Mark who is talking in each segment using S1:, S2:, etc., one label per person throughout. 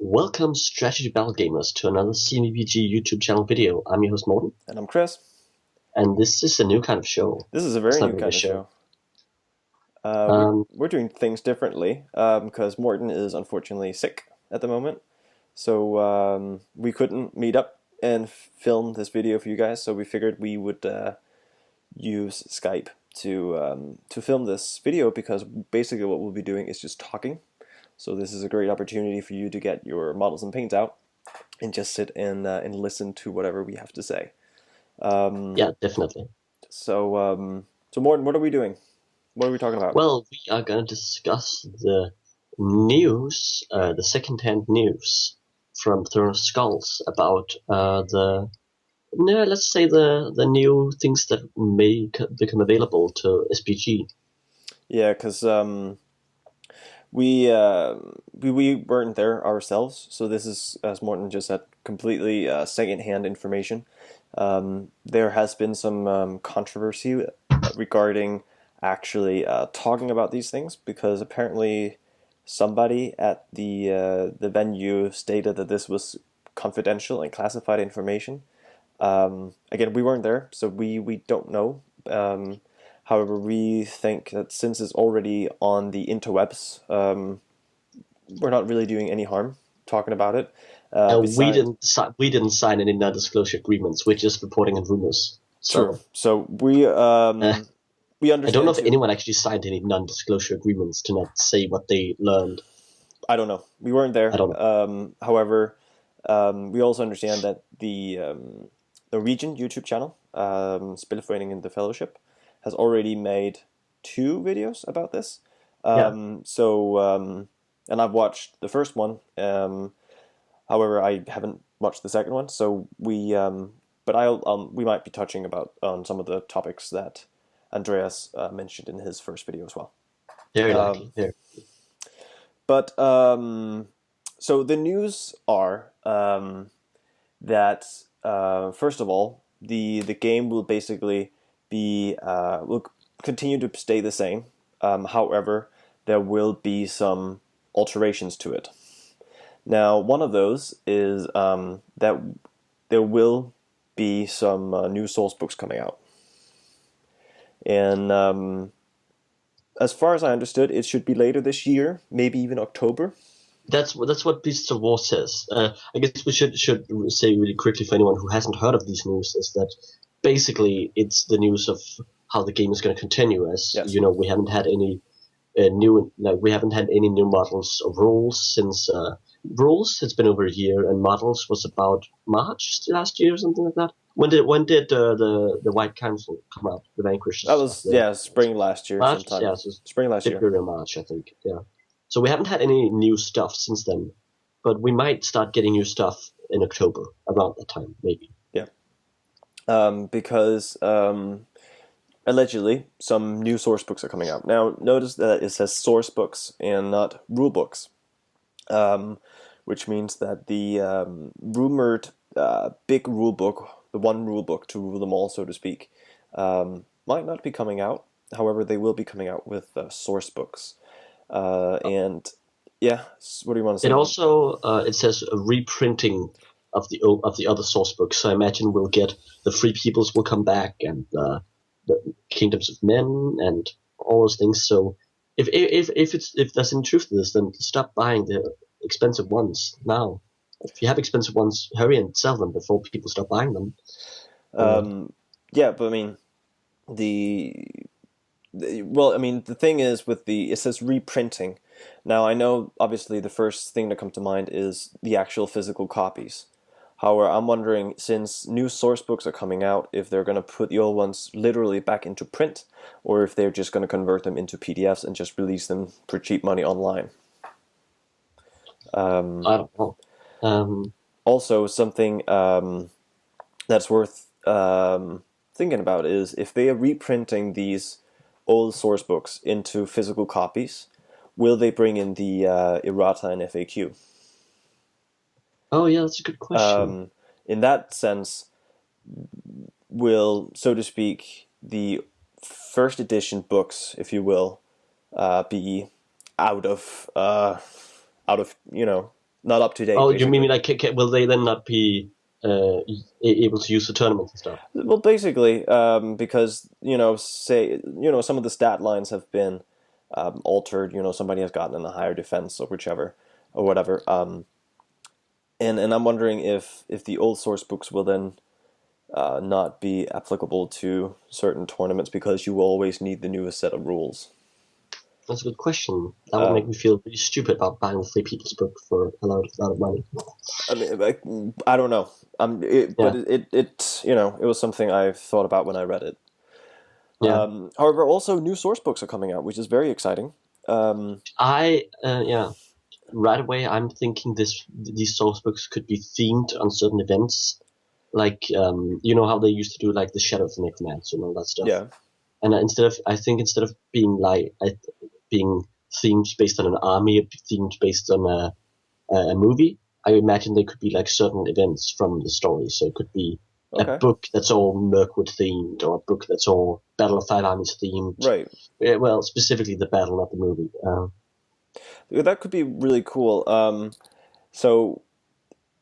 S1: Welcome, Strategy Battle Gamers, to another CNBG YouTube channel video. I'm your host, Morten.
S2: And I'm Chris.
S1: And this is a new kind of show.
S2: This is a very new kind of show. We're doing things differently because Morten is unfortunately sick at the moment. So we couldn't meet up and film this video for you guys. So we figured we would use Skype to film this video because basically what we'll be doing is just talking. So this is a great opportunity for you to get your models and paints out and just sit and listen to whatever we have to say.
S1: Yeah, definitely.
S2: So Morten, what are we doing? What are we talking about?
S1: Well, we are going to discuss the news, the second-hand news from Throne of Skulls about let's say the new things that may become available to SBG.
S2: Yeah, because we weren't there ourselves, so this is, as Morten just said, completely second-hand information. There has been some controversy regarding actually talking about these things because apparently somebody at the venue stated that this was confidential and classified information. Again, we weren't there, so we don't know. However, we think that since it's already on the interwebs, we're not really doing any harm talking about it.
S1: We didn't sign any non-disclosure agreements. We're just reporting on rumors.
S2: True. So we understand.
S1: I don't know if anyone actually signed any non-disclosure agreements to not say what they learned.
S2: I don't know. We weren't there.
S1: I don't know.
S2: However, we also understand that the Norwegian YouTube channel, Spillforeningen in the Fellowship, has already made 2 videos about this. And I've watched the first one. However, I haven't watched the second one. So we might be touching on some of the topics that Andreas mentioned in his first video as well.
S1: Very likely.
S2: But so the news are that first of all, the game will basically will continue to stay the same. However, there will be some alterations to it. Now, one of those is that there will be some new source books coming out. And as far as I understood, it should be later this year, maybe even October.
S1: That's what Beasts of War says. I guess we should say really quickly for anyone who hasn't heard of these news is that basically it's the news of how the game is going to continue. As
S2: Yes.
S1: you know, we haven't had any new models or rules since rules. It's been over a year, and models was about March last year or something like that. When did the White Council come out? The Vanquished.
S2: That was spring last year.
S1: March.
S2: Sometime.
S1: Yeah, so
S2: spring last year.
S1: February or March, I think. Yeah. So we haven't had any new stuff since then, but we might start getting new stuff in October around that time, maybe.
S2: Yeah. Because allegedly some new source books are coming out. Now, notice that it says source books and not rule books, which means that the rumored big rule book, the one rule book to rule them all, so to speak, might not be coming out. However, they will be coming out with source books. And yeah, what do you want to say?
S1: It also it says a reprinting of the other source books. So I imagine we'll get the Free Peoples will come back and the Kingdoms of Men and all those things. So if there's any truth to this, then stop buying the expensive ones now. If you have expensive ones, hurry and sell them before people stop buying them.
S2: Yeah, but I mean the thing is with it says reprinting. Now I know obviously the first thing that comes to mind is the actual physical copies. However, I'm wondering, since new source books are coming out, if they're going to put the old ones literally back into print, or if they're just going to convert them into PDFs and just release them for cheap money online.
S1: I don't know.
S2: Also, something that's worth thinking about is if they are reprinting these old source books into physical copies, will they bring in the errata and FAQ?
S1: Oh yeah, that's a good question.
S2: In that sense, will, so to speak, the first edition books, if you will, be out of not up to date,
S1: Oh, you
S2: basically.
S1: mean like will they then not be able to use the tournaments and stuff?
S2: Well, basically, because say some of the stat lines have been altered. Somebody has gotten a higher defense or whichever or whatever. And I'm wondering if the old source books will then not be applicable to certain tournaments because you will always need the newest set of rules.
S1: That's a good question. That would make
S2: Um,
S1: me feel really stupid about buying the Free People's Book for a lot of money.
S2: I mean, I don't know. But
S1: Yeah,
S2: it was something I've thought about when I read it.
S1: yeah.
S2: However, also new source books are coming out, which is very exciting.
S1: Yeah. Right away, I'm thinking these source books could be themed on certain events, like you know how they used to do like the Shadow of the Necromancer and all that stuff.
S2: Yeah,
S1: And I think instead of being being themed based on an army, or themed based on a movie, I imagine there could be like certain events from the story. So it could be a
S2: okay,
S1: book that's all Mirkwood themed, or a book that's all Battle of Five Armies themed.
S2: right.
S1: Yeah, well, specifically the battle, not the movie.
S2: That could be really cool. So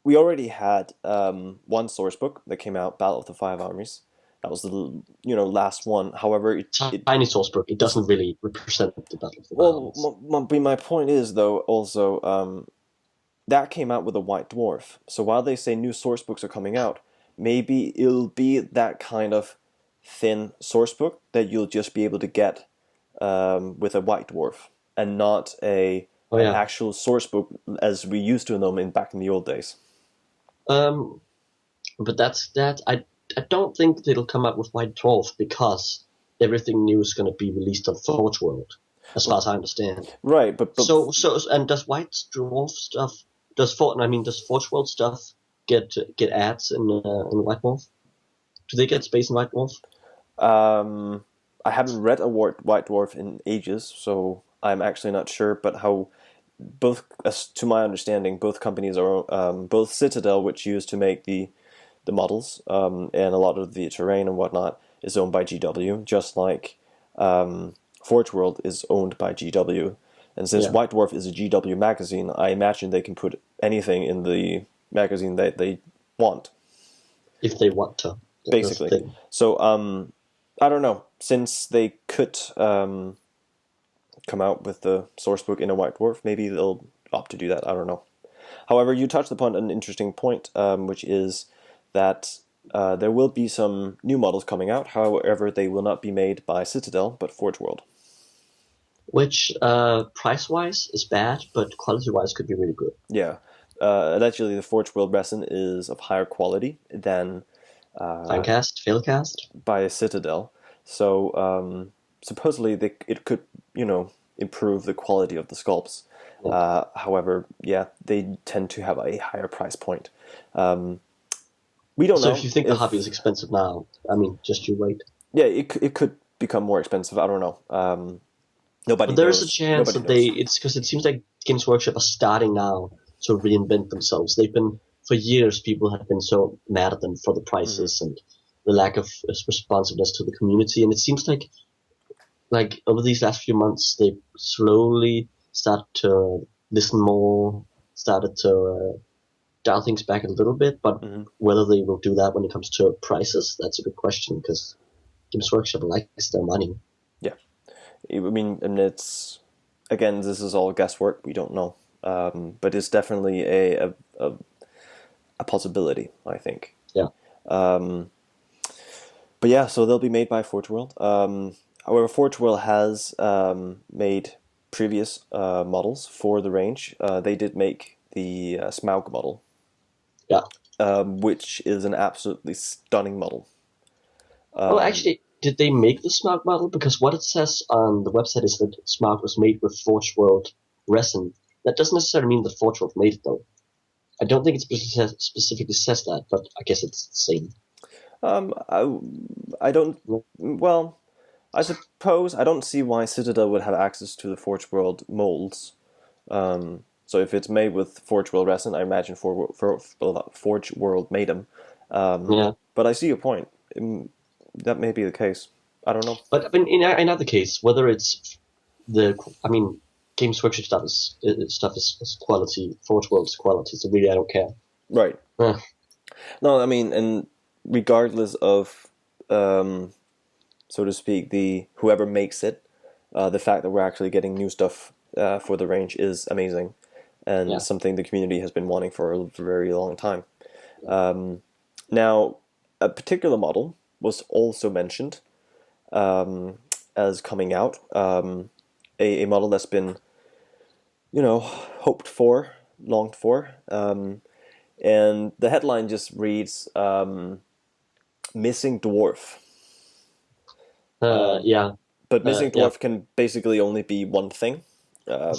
S2: we already had one source book that came out, Battle of the Five Armies. That was the last one. However,
S1: Tiny source book. It
S2: it's
S1: doesn't really represent the Battle of the
S2: well,
S1: Armies.
S2: my point is though also that came out with a White Dwarf. So while they say new source books are coming out, maybe it'll be that kind of thin source book that you'll just be able to get with a White Dwarf, and not
S1: Oh
S2: an
S1: yeah.
S2: actual source book as we used to know them back in the old days.
S1: Um, but that's that. I don't think it'll come out with White Dwarf because everything new is going to be released on Forge World, as far as I understand.
S2: Right,
S1: So and does White Dwarf stuff does Forge World stuff get ads in White Dwarf? Do they get space in White Dwarf?
S2: I haven't read a White Dwarf in ages, so I'm actually not sure. But how both, as to my understanding, both companies are both Citadel, which used to make the models and a lot of the terrain and whatnot, is owned by GW, just like Forge World is owned by GW. And since
S1: Yeah,
S2: White Dwarf is a GW magazine, I imagine they can put anything in the magazine that they want,
S1: if they want to. That's the
S2: basically.
S1: thing.
S2: So I don't know. Since they could come out with the source book in a White Dwarf, maybe they'll opt to do that. I don't know. However, you touched upon an interesting point, which is that there will be some new models coming out. However, they will not be made by Citadel, but Forge World.
S1: Which price wise is bad, but quality wise could be really good.
S2: Yeah. Allegedly, the Forge World resin is of higher quality than
S1: Fancast, Failcast.
S2: by Citadel. So supposedly it could, improve the quality of the sculpts.
S1: Yeah.
S2: However, yeah, they tend to have a higher price point. We don't
S1: So
S2: know
S1: if you think the hobby is expensive now, I mean, just you wait.
S2: yeah, it could become more expensive. I don't know. Nobody
S1: But there is a
S2: knows.
S1: chance
S2: Nobody
S1: that
S2: knows.
S1: it's because it seems like Games Workshop are starting now to reinvent themselves. They've been, for years, people have been so mad at them for the
S2: Hmm.
S1: prices and the lack of responsiveness to the community. And it seems like over these last few months, they slowly start to listen more, started to dial things back a little bit. But
S2: Hmm.
S1: whether they will do that when it comes to prices, that's a good question because Games Workshop likes their money.
S2: Yeah, I mean, and it's again, this is all guesswork. We don't know, but it's definitely a possibility. I think.
S1: Yeah.
S2: Um, but yeah, so they'll be made by Forge World. However, Forge World has made previous models for the range. They did make the Smaug model,
S1: Yeah.
S2: which is an absolutely stunning model.
S1: Well, actually, did they make the Smart model? Because what it says on the website is that Smart was made with Forge World resin. That doesn't necessarily mean that Forge World made it, though. I don't think it specifically says that, but I guess it's the same.
S2: I don't. Well, I suppose I don't see why Citadel would have access to the Forge World molds. So if it's made with Forge World resin, I imagine Forge World made them.
S1: Yeah.
S2: But I see your point. That may be the case. I don't know.
S1: But I mean, in either case, whether it's I mean, Games Workshop stuff is quality. Forge World's quality. So really, I don't care.
S2: Right.
S1: Uh,
S2: No, I mean, and regardless of, so to speak, the whoever makes it, the fact that we're actually getting new stuff for the range is amazing, and
S1: Yeah.
S2: something the community has been wanting for a very long time. Now, a particular model was also mentioned as coming out, a model that's been, hoped for, longed for, and the headline just reads "Missing Dwarf."
S1: yeah.
S2: But missing
S1: Yeah.
S2: dwarf can basically only be one thing.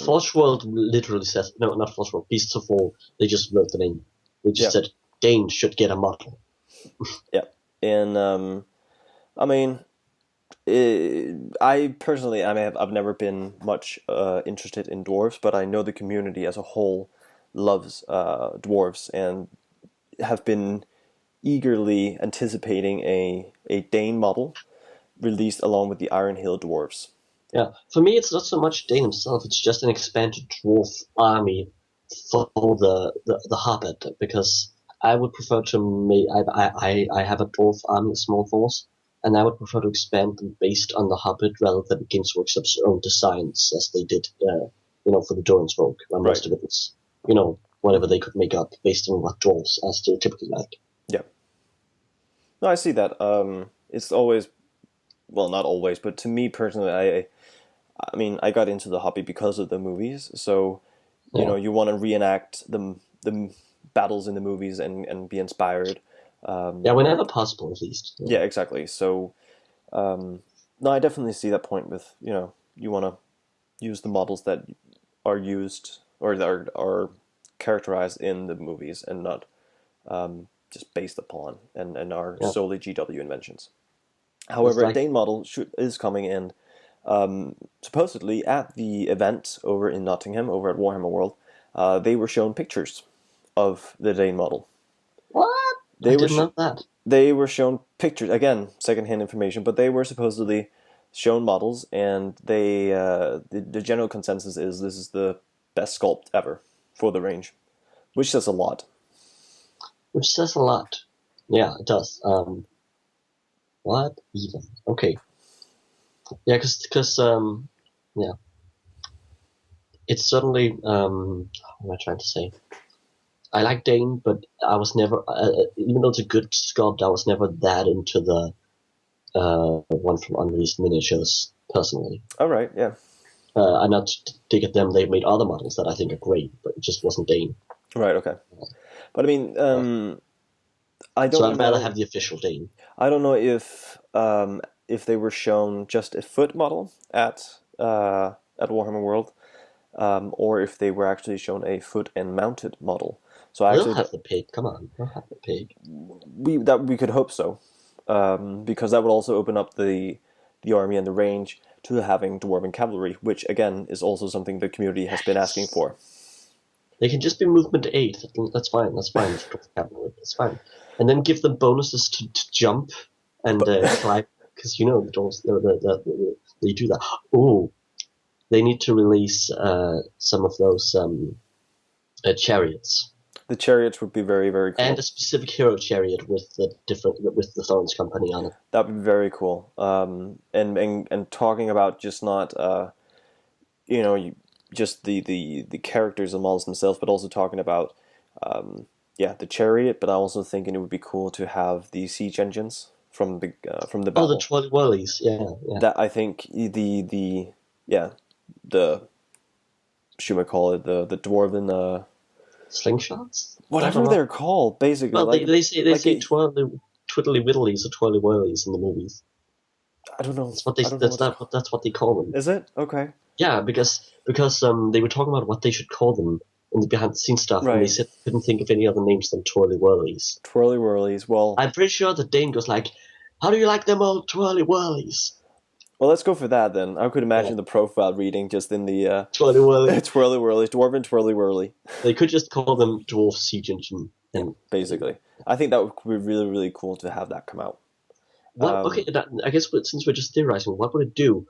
S1: Forge World literally says no, not Forge World. Beasts of War. They just wrote the name. They just said Dane should get a model.
S2: Yeah, and I mean, I personally, I've never been much interested in dwarves, but I know the community as a whole loves dwarves and have been eagerly anticipating a Dane model released along with the Iron Hill dwarves.
S1: Yeah, for me, it's not so much Dane himself. It's just an expanded dwarf army for the Hobbit, because I would prefer to make. I have a dwarf army, a small force, and I would prefer to expand them based on the Hobbit rather than Games Workshop's own designs, as they did, for the Doran's Rogue, where most of it was, whatever they could make up based on what dwarves are stereotypically like.
S2: Yeah. No, I see that. It's always, well, not always, but to me personally, I mean, I got into the hobby because of the movies. So, you want to reenact the battles in the movies and be inspired.
S1: Yeah, whenever possible, at least.
S2: Yeah, exactly. So, no, I definitely see that point with, you want to use the models that are used or that are characterized in the movies and not just based upon and are solely GW inventions. However, a Dane model is coming in. Supposedly at the event over in Nottingham, over at Warhammer World, they were shown pictures of the Dane model.
S1: What? I didn't know that.
S2: They were shown pictures, again, secondhand information, but they were supposedly shown models, and they the general consensus is this is the best sculpt ever for the range, which says a lot.
S1: Which says a lot. Yeah, it does. What even? Okay. Yeah, because yeah, it's certainly what am I trying to say? I like Dane, but I was never, even though it's a good sculpt, I was never that into the one from Unreleased Miniatures personally.
S2: All right, yeah.
S1: I not dig at them. They've made other models that I think are great, but it just wasn't Dane.
S2: Right. Okay. But I mean, I don't.
S1: So I'd rather have the official Dane.
S2: I don't know if they were shown just a foot model at Warhammer World, or if they were actually shown a foot and mounted model. So
S1: They'll have the pig. Come on, they'll have the pig.
S2: We could hope so, because that would also open up the army and the range to having dwarven cavalry, which again is also something the community has been asking for.
S1: They can just be movement 8. That's fine. That's fine. That's fine. And then give them bonuses to jump and climb, because the dwarves they do that. Oh, they need to release some of those chariots.
S2: The chariots would be very, very cool.
S1: And a specific hero chariot with the Thorns Company on it.
S2: That would be very cool. And talking about just not just the characters and models themselves, but also talking about the chariot. But I'm also thinking it would be cool to have the siege engines from the battle.
S1: Oh, the Twirly Whirlies, yeah.
S2: That I think the should we call it the dwarven
S1: slingshots?
S2: Whatever they're called, basically.
S1: Well, they say twiddly whittlies or twirly whirlies in the movies.
S2: I don't know.
S1: That's what they call them.
S2: Is it? Okay.
S1: Yeah, because they were talking about what they should call them in the behind the scenes stuff,
S2: right.
S1: And they said they couldn't think of any other names than twirly whirlies.
S2: Twirly whirlies. Well,
S1: I'm pretty sure that Dane goes like, "How do you like them old twirly whirlies?"
S2: Well, let's go for that then. I could imagine the profile reading just in the
S1: twirly whirly,
S2: twirly whirlies, dwarven twirly whirly.
S1: They could just call them dwarf siege engine.
S2: Basically, I think that would be really, really cool to have that come out.
S1: I guess since we're just theorizing, what would it do?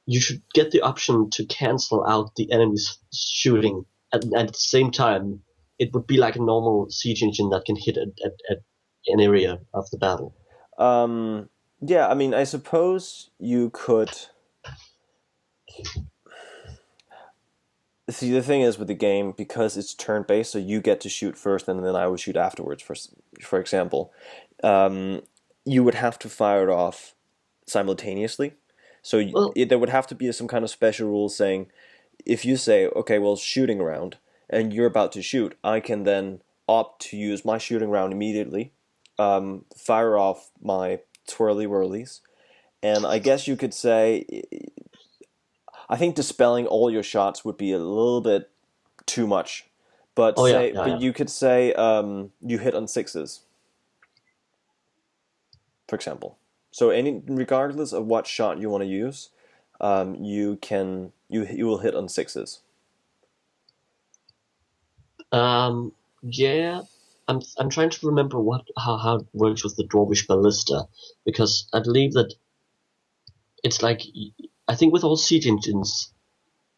S1: you should get the option to cancel out the enemy's shooting at the same time. It would be like a normal siege engine that can hit at an area of the battle.
S2: Yeah, I mean, I suppose you could. See, the thing is with the game, because it's turn-based, so you get to shoot first, and then I would shoot afterwards. For example, you would have to fire it off simultaneously. So
S1: Well,
S2: there would have to be some kind of special rule saying, if you say, okay, well, shooting round, and you're about to shoot, I can then opt to use my shooting round immediately, fire off my twirly whirlies, and I guess you could say, I think dispelling all your shots would be a little bit too much. But
S1: oh yeah,
S2: say,
S1: yeah,
S2: but
S1: yeah.
S2: you could say you hit on sixes, for example. So regardless of what shot you want to use, you will hit on sixes.
S1: Yeah. I'm trying to remember how it works with the Dwarvish Ballista, because I believe that it's like, I think with all siege engines,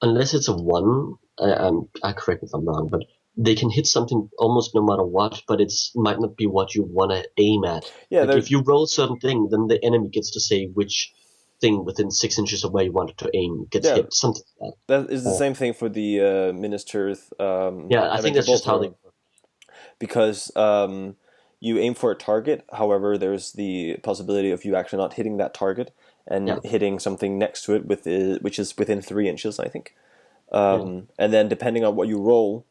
S1: unless it's a one, I correct me if I'm wrong, but they can hit something almost no matter what, but it's might not be what you want to aim at.
S2: Yeah,
S1: Like if you roll a certain thing, then the enemy gets to say which thing within 6 inches of where you want it to aim gets
S2: yeah,
S1: hit, something like
S2: that is
S1: that.
S2: the same thing for the Minister's
S1: Yeah, I think that's
S2: Elemental
S1: just how they
S2: Thrower, because you aim for a target. However, there's the possibility of you actually not hitting that target and
S1: yeah,
S2: hitting something next to it which is within 3 inches, I think.
S1: yeah.
S2: And then depending on what you roll,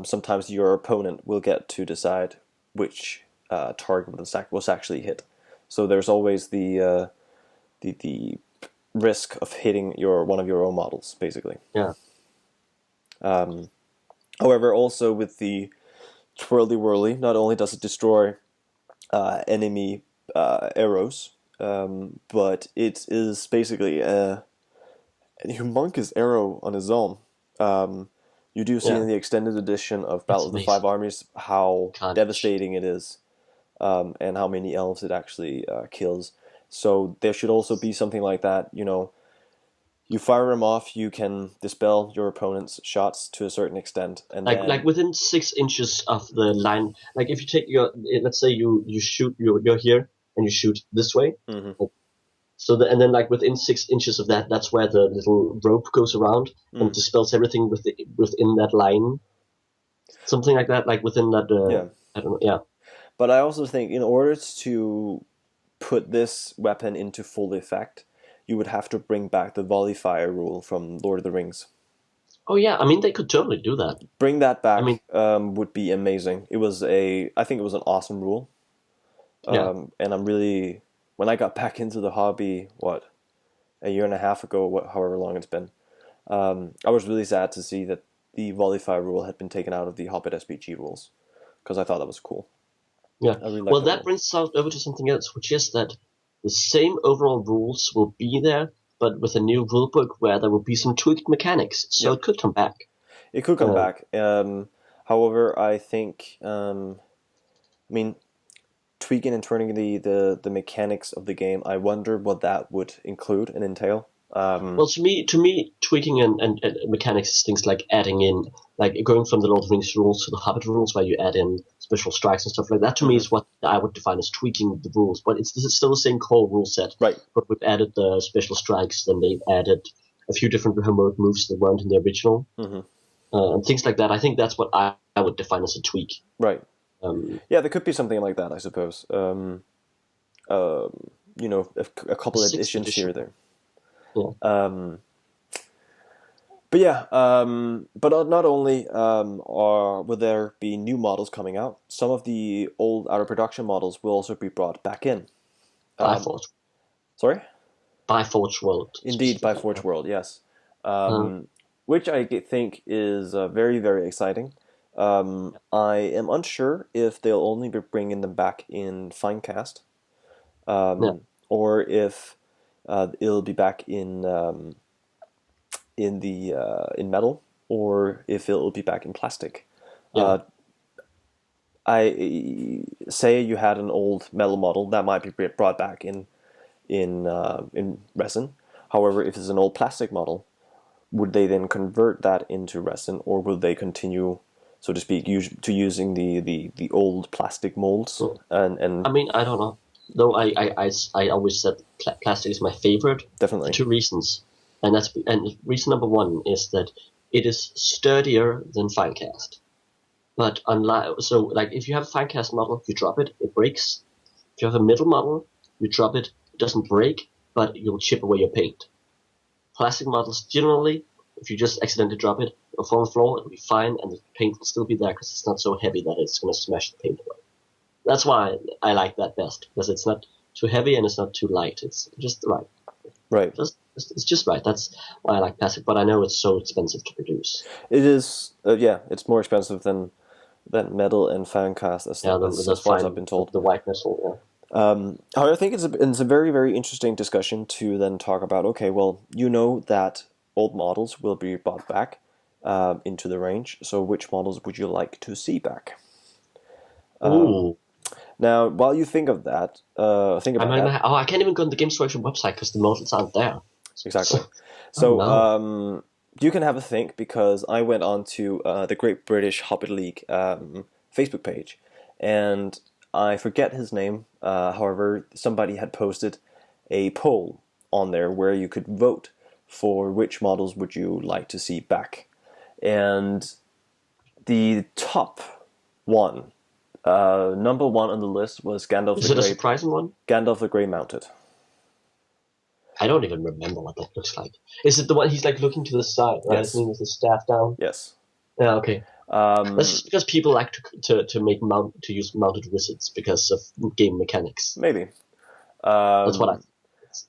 S2: sometimes your opponent will get to decide which target was actually hit. So there's always the risk of hitting one of your own models, basically.
S1: Yeah.
S2: However, also with the Twirly Whirly, not only does it destroy enemy arrows, but it is basically a humongous arrow on its own. You do see
S1: Yeah,
S2: in the extended edition of
S1: it's
S2: Battle of the Five
S1: amazing.
S2: Armies how
S1: Carnage.
S2: devastating it is, and how many elves it actually kills. So there should also be something like that. You fire them off, you can dispel your opponent's shots to a certain extent, and
S1: Like
S2: then
S1: within 6 inches of the line. Like if you take let's say you shoot, you're here and you shoot this way.
S2: mhm,
S1: So and then like within 6 inches of that, that's where the little rope goes around and
S2: mm,
S1: dispels everything within that line. Something like that, like within that.
S2: yeah.
S1: I don't know. Yeah,
S2: But I also think in order to put this weapon into full effect, you would have to bring back the volley fire rule from Lord of the Rings.
S1: oh yeah. I mean, they could totally do that.
S2: Bring that
S1: I mean,
S2: back would be amazing. I think it was an awesome rule,
S1: yeah.
S2: and I'm really when I got back into the hobby, a year and a half ago, however long it's been, I was really sad to see that the volley fire rule had been taken out of the Hobbit SBG rules because I thought that was cool.
S1: Yeah.
S2: I really liked
S1: Well,
S2: that
S1: that
S2: rule.
S1: brings us over to something else, which is that the same overall rules will be there, but with a new rulebook where there will be some tweaked mechanics, so
S2: Yep,
S1: it could come back.
S2: it could come
S1: Uh,
S2: back. However, I think, I mean, tweaking and turning the mechanics of the game, I wonder what that would include and entail.
S1: well, to me, tweaking and mechanics is things like adding in, like going from the Lord of the Rings rules to the Hobbit rules, where you add in special strikes and stuff like that. To me,
S2: Mhm.
S1: is what I would define as tweaking the rules. But this is still the same core rule set,
S2: Right.
S1: but we've added the special strikes. Then they've added a few different remote moves that weren't in the original,
S2: Hmm.
S1: and things like that. I think that's what I would define as a tweak.
S2: Right.
S1: Um,
S2: Yeah, there could be something like that, I suppose. A
S1: the
S2: couple
S1: sixth
S2: additions here
S1: edition.
S2: or there.
S1: Yeah.
S2: But yeah, but not only will there be new models coming out, some of the old out of production models will also be brought back in. Um,
S1: Bifort.
S2: Sorry?
S1: Bifort World
S2: Indeed, by
S1: specifically.
S2: Forge World, yes.
S1: Uh,
S2: Which I think is very, very exciting. I am unsure if they'll only be bringing them back in Finecast,
S1: yeah.
S2: or if it'll be back in metal, or if it'll be back in plastic.
S1: Yeah.
S2: I say you had an old metal model that might be brought back in resin, However, if it's an old plastic model, would they then convert that into resin, or will they continue, so to speak, using the old plastic molds? And
S1: I mean, I don't know. Though I always said plastic is my favorite for
S2: definitely,
S1: 2 reasons, and reason number one is that it is sturdier than fine cast. But like if you have a fine cast model, you drop it, it breaks. If you have a middle model, you drop it, it doesn't break, but you'll chip away your paint. Plastic models generally, if you just accidentally drop it, it'll fall on the floor, it'll be fine, and the paint will still be there because it's not so heavy that it's going to smash the paint away. That's why I like that best, because it's not too heavy and it's not too light. It's just right.
S2: right?
S1: It's just right. That's why I like plastic, but I know it's so expensive to produce.
S2: It is, yeah, it's more expensive than metal and fan cast, as far as I've been told.
S1: The white metal, yeah.
S2: However, I think it's a very, very interesting discussion to then talk about, okay, well, you know that old models will be brought back into the range, so which models would you like to see back?
S1: Ooh.
S2: Now, while you think of that,
S1: I can't even go on the Games Workshop website because the models aren't there.
S2: Exactly. So,
S1: no.
S2: You can have a think, because I went on to the Great British Hobbit League Facebook page, and I forget his name. However, somebody had posted a poll on there where you could vote for which models would you like to see back. And the top one, number one on the list, was Gandalf the Grey.
S1: Is it a surprising one?
S2: Gandalf the Grey Mounted.
S1: I don't even remember what that looks like. Is it the one he's like looking to the side, right?
S2: Yes.
S1: With his staff down.
S2: Yes.
S1: Yeah. Okay. That's just because people like to use mounted wizards because of game mechanics.
S2: Maybe.
S1: That's what I.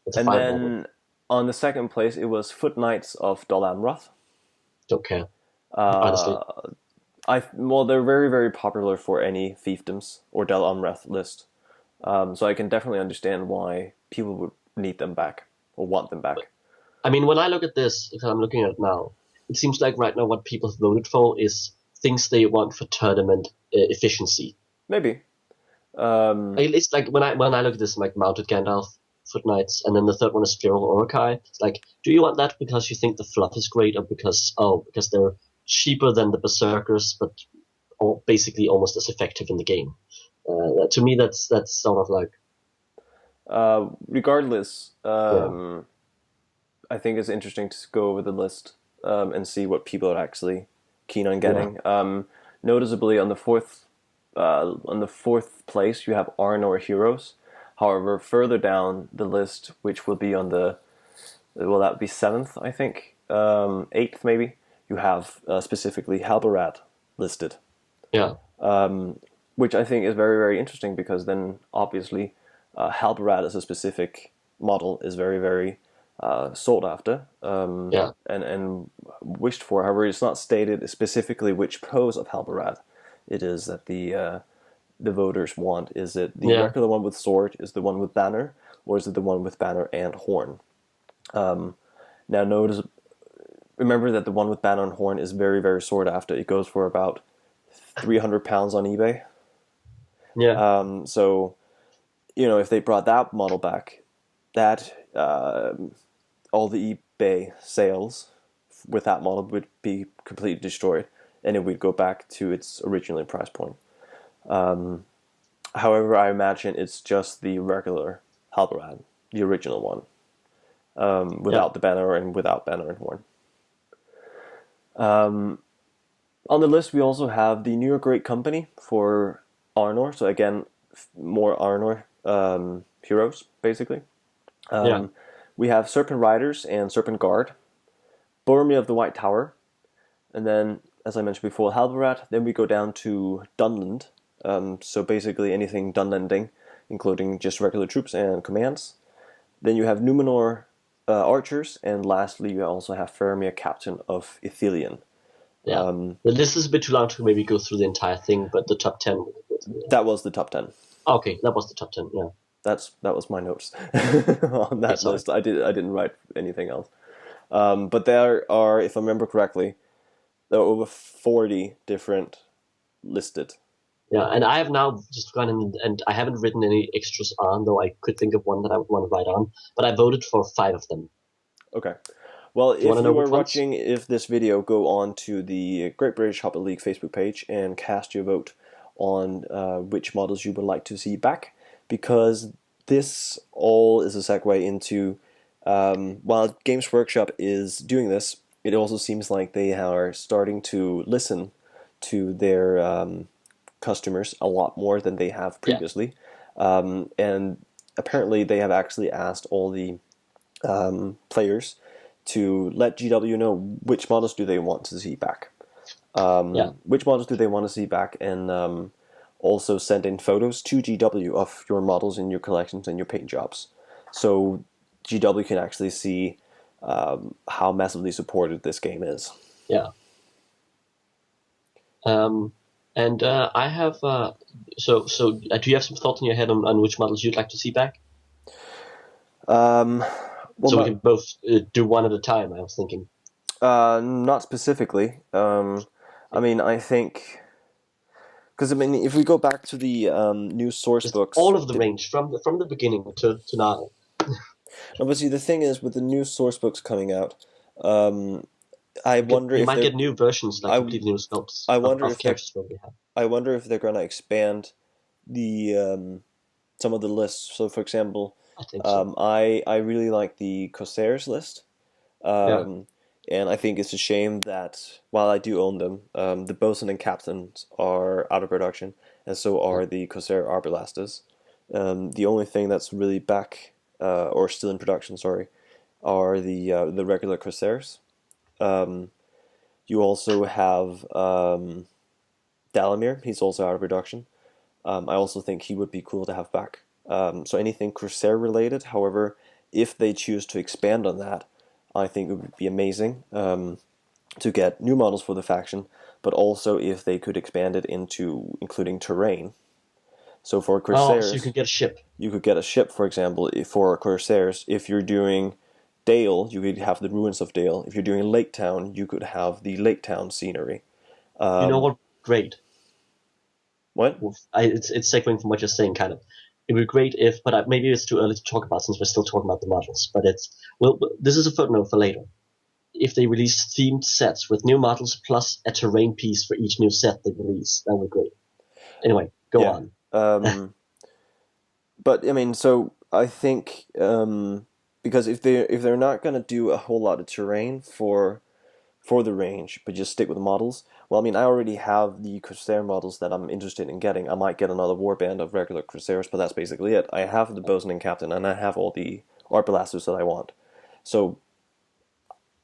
S1: It's
S2: and then model. On the second place, it was Foot Knights of Dol Amroth.
S1: Don't care. Honestly.
S2: Well, they're very, very popular for any fiefdoms or Dol Amroth list. So I can definitely understand why people would need them back or want them back.
S1: I mean, when I look at this, if I'm looking at it now, it seems like right now what people have voted for is things they want for tournament efficiency.
S2: Maybe.
S1: It's like when I look at this, like mounted Gandalf, Foot Knights, and then the third one is Feral Urukai. It's like, do you want that because you think the fluff is great, or because they're cheaper than the Berserkers, but basically almost as effective in the game? To me, that's sort of like.
S2: Regardless, I think it's interesting to go over the list and see what people are actually keen on getting. Yeah. Noticeably, on the fourth place, you have Arnor Heroes. However, further down the list, which will be on that would be 7th, I think, 8th maybe, you have specifically Halbarad listed.
S1: Yeah.
S2: Which I think is very, very interesting, because then obviously Halbarad as a specific model is very, very sought after and wished for. However, it's not stated specifically which pose of Halbarad it is that the voters want. Is it the regular one with sword? Is the one with banner? Or is it the one with banner and horn? Now remember that the one with banner and horn is very, very sought after. It goes for about £300 on eBay.
S1: Yeah.
S2: So, if they brought that model back, that all the eBay sales with that model would be completely destroyed, and it would go back to its original price point. However, I imagine it's just the regular Halbarad, the original one, without the banner and without banner and horn. On the list, we also have the New York Great Company for Arnor. So again, more Arnor heroes, basically. We have Serpent Riders and Serpent Guard, Boromir of the White Tower, and then, as I mentioned before, Halbarad. Then we go down to Dunland. So basically anything Dunlanding, including just regular troops and commands. Then you have Numenor archers, and lastly you also have Faramir, Captain of Ithilien.
S1: Yeah. The list is a bit too long to maybe go through the entire thing, but the top 10.
S2: That was the top 10.
S1: Okay, that was the top 10. Yeah.
S2: That was my notes on that list. I didn't write anything else. But there are, if I remember correctly, there are over 40 different listed.
S1: Yeah, and I have now just gone in and I haven't written any extras on, though I could think of one that I would want to write on. But I voted for 5 of them.
S2: Okay. Well, if
S1: you want to know
S2: you are
S1: which ones?
S2: watching this video, go on to the Great British Hobbit League Facebook page and cast your vote on which models you would like to see back, because this all is a segue into, while Games Workshop is doing this, it also seems like they are starting to listen to their customers a lot more than they have
S1: Yeah.
S2: previously. And apparently they have actually asked all the players to let GW know which models do they want to see back.
S1: Yeah.
S2: Which models do they want to see back, and also send in photos to GW of your models in your collections and your paint jobs, so GW can actually see how massively supported this game is.
S1: Yeah. And I have do you have some thoughts in your head on which models you'd like to see back?
S2: Well,
S1: So we can both do one at a time. I was thinking.
S2: not specifically. I mean, I think, because I mean, if we go back to the new source
S1: Just
S2: books,
S1: all of the range from the beginning to now.
S2: obviously the thing is with the new source books coming out, I wonder
S1: We
S2: if
S1: might
S2: they're
S1: get new versions, like
S2: I,
S1: completely new sculpts
S2: I wonder
S1: of
S2: if they're
S1: characters we have.
S2: I wonder if they're going to expand the some of the lists. So, for example,
S1: I think so.
S2: I really like the Corsairs list,
S1: Yeah.
S2: and I think it's a shame that while I do own them, the bosun and captains are out of production, and so
S1: Yeah.
S2: are the Corsair Arbalestas. The only thing that's really back or still in production, sorry, are the regular Corsairs. You also have Dalamir. He's also out of production. I also think he would be cool to have back. So anything Corsair related, however, if they choose to expand on that, I think it would be amazing to get new models for the faction, but also if they could expand it into including terrain. So for
S1: Oh, so you
S2: Corsairs,
S1: can get a ship.
S2: you could get a ship, for example, for Corsairs. If you're doing Dale, you could have the ruins of Dale. If you're doing Lake Town, you could have the Lake Town scenery.
S1: You know what? Great.
S2: What?
S1: It's segueing from what you're saying, kind of. It would be great if, but maybe it's too early to talk about since we're still talking about the models. But this is a footnote for later. If they release themed sets with new models plus a terrain piece for each new set they release, that would be great. Anyway, go on.
S2: But I mean, so I think because if they're not going to do a whole lot of terrain for the range, but just stick with the models. Well, I mean, I already have the Corsair models that I'm interested in getting. I might get another warband of regular Corsairs, but that's basically it. I have the bosun and captain, and I have all the Arbalesters that I want. So,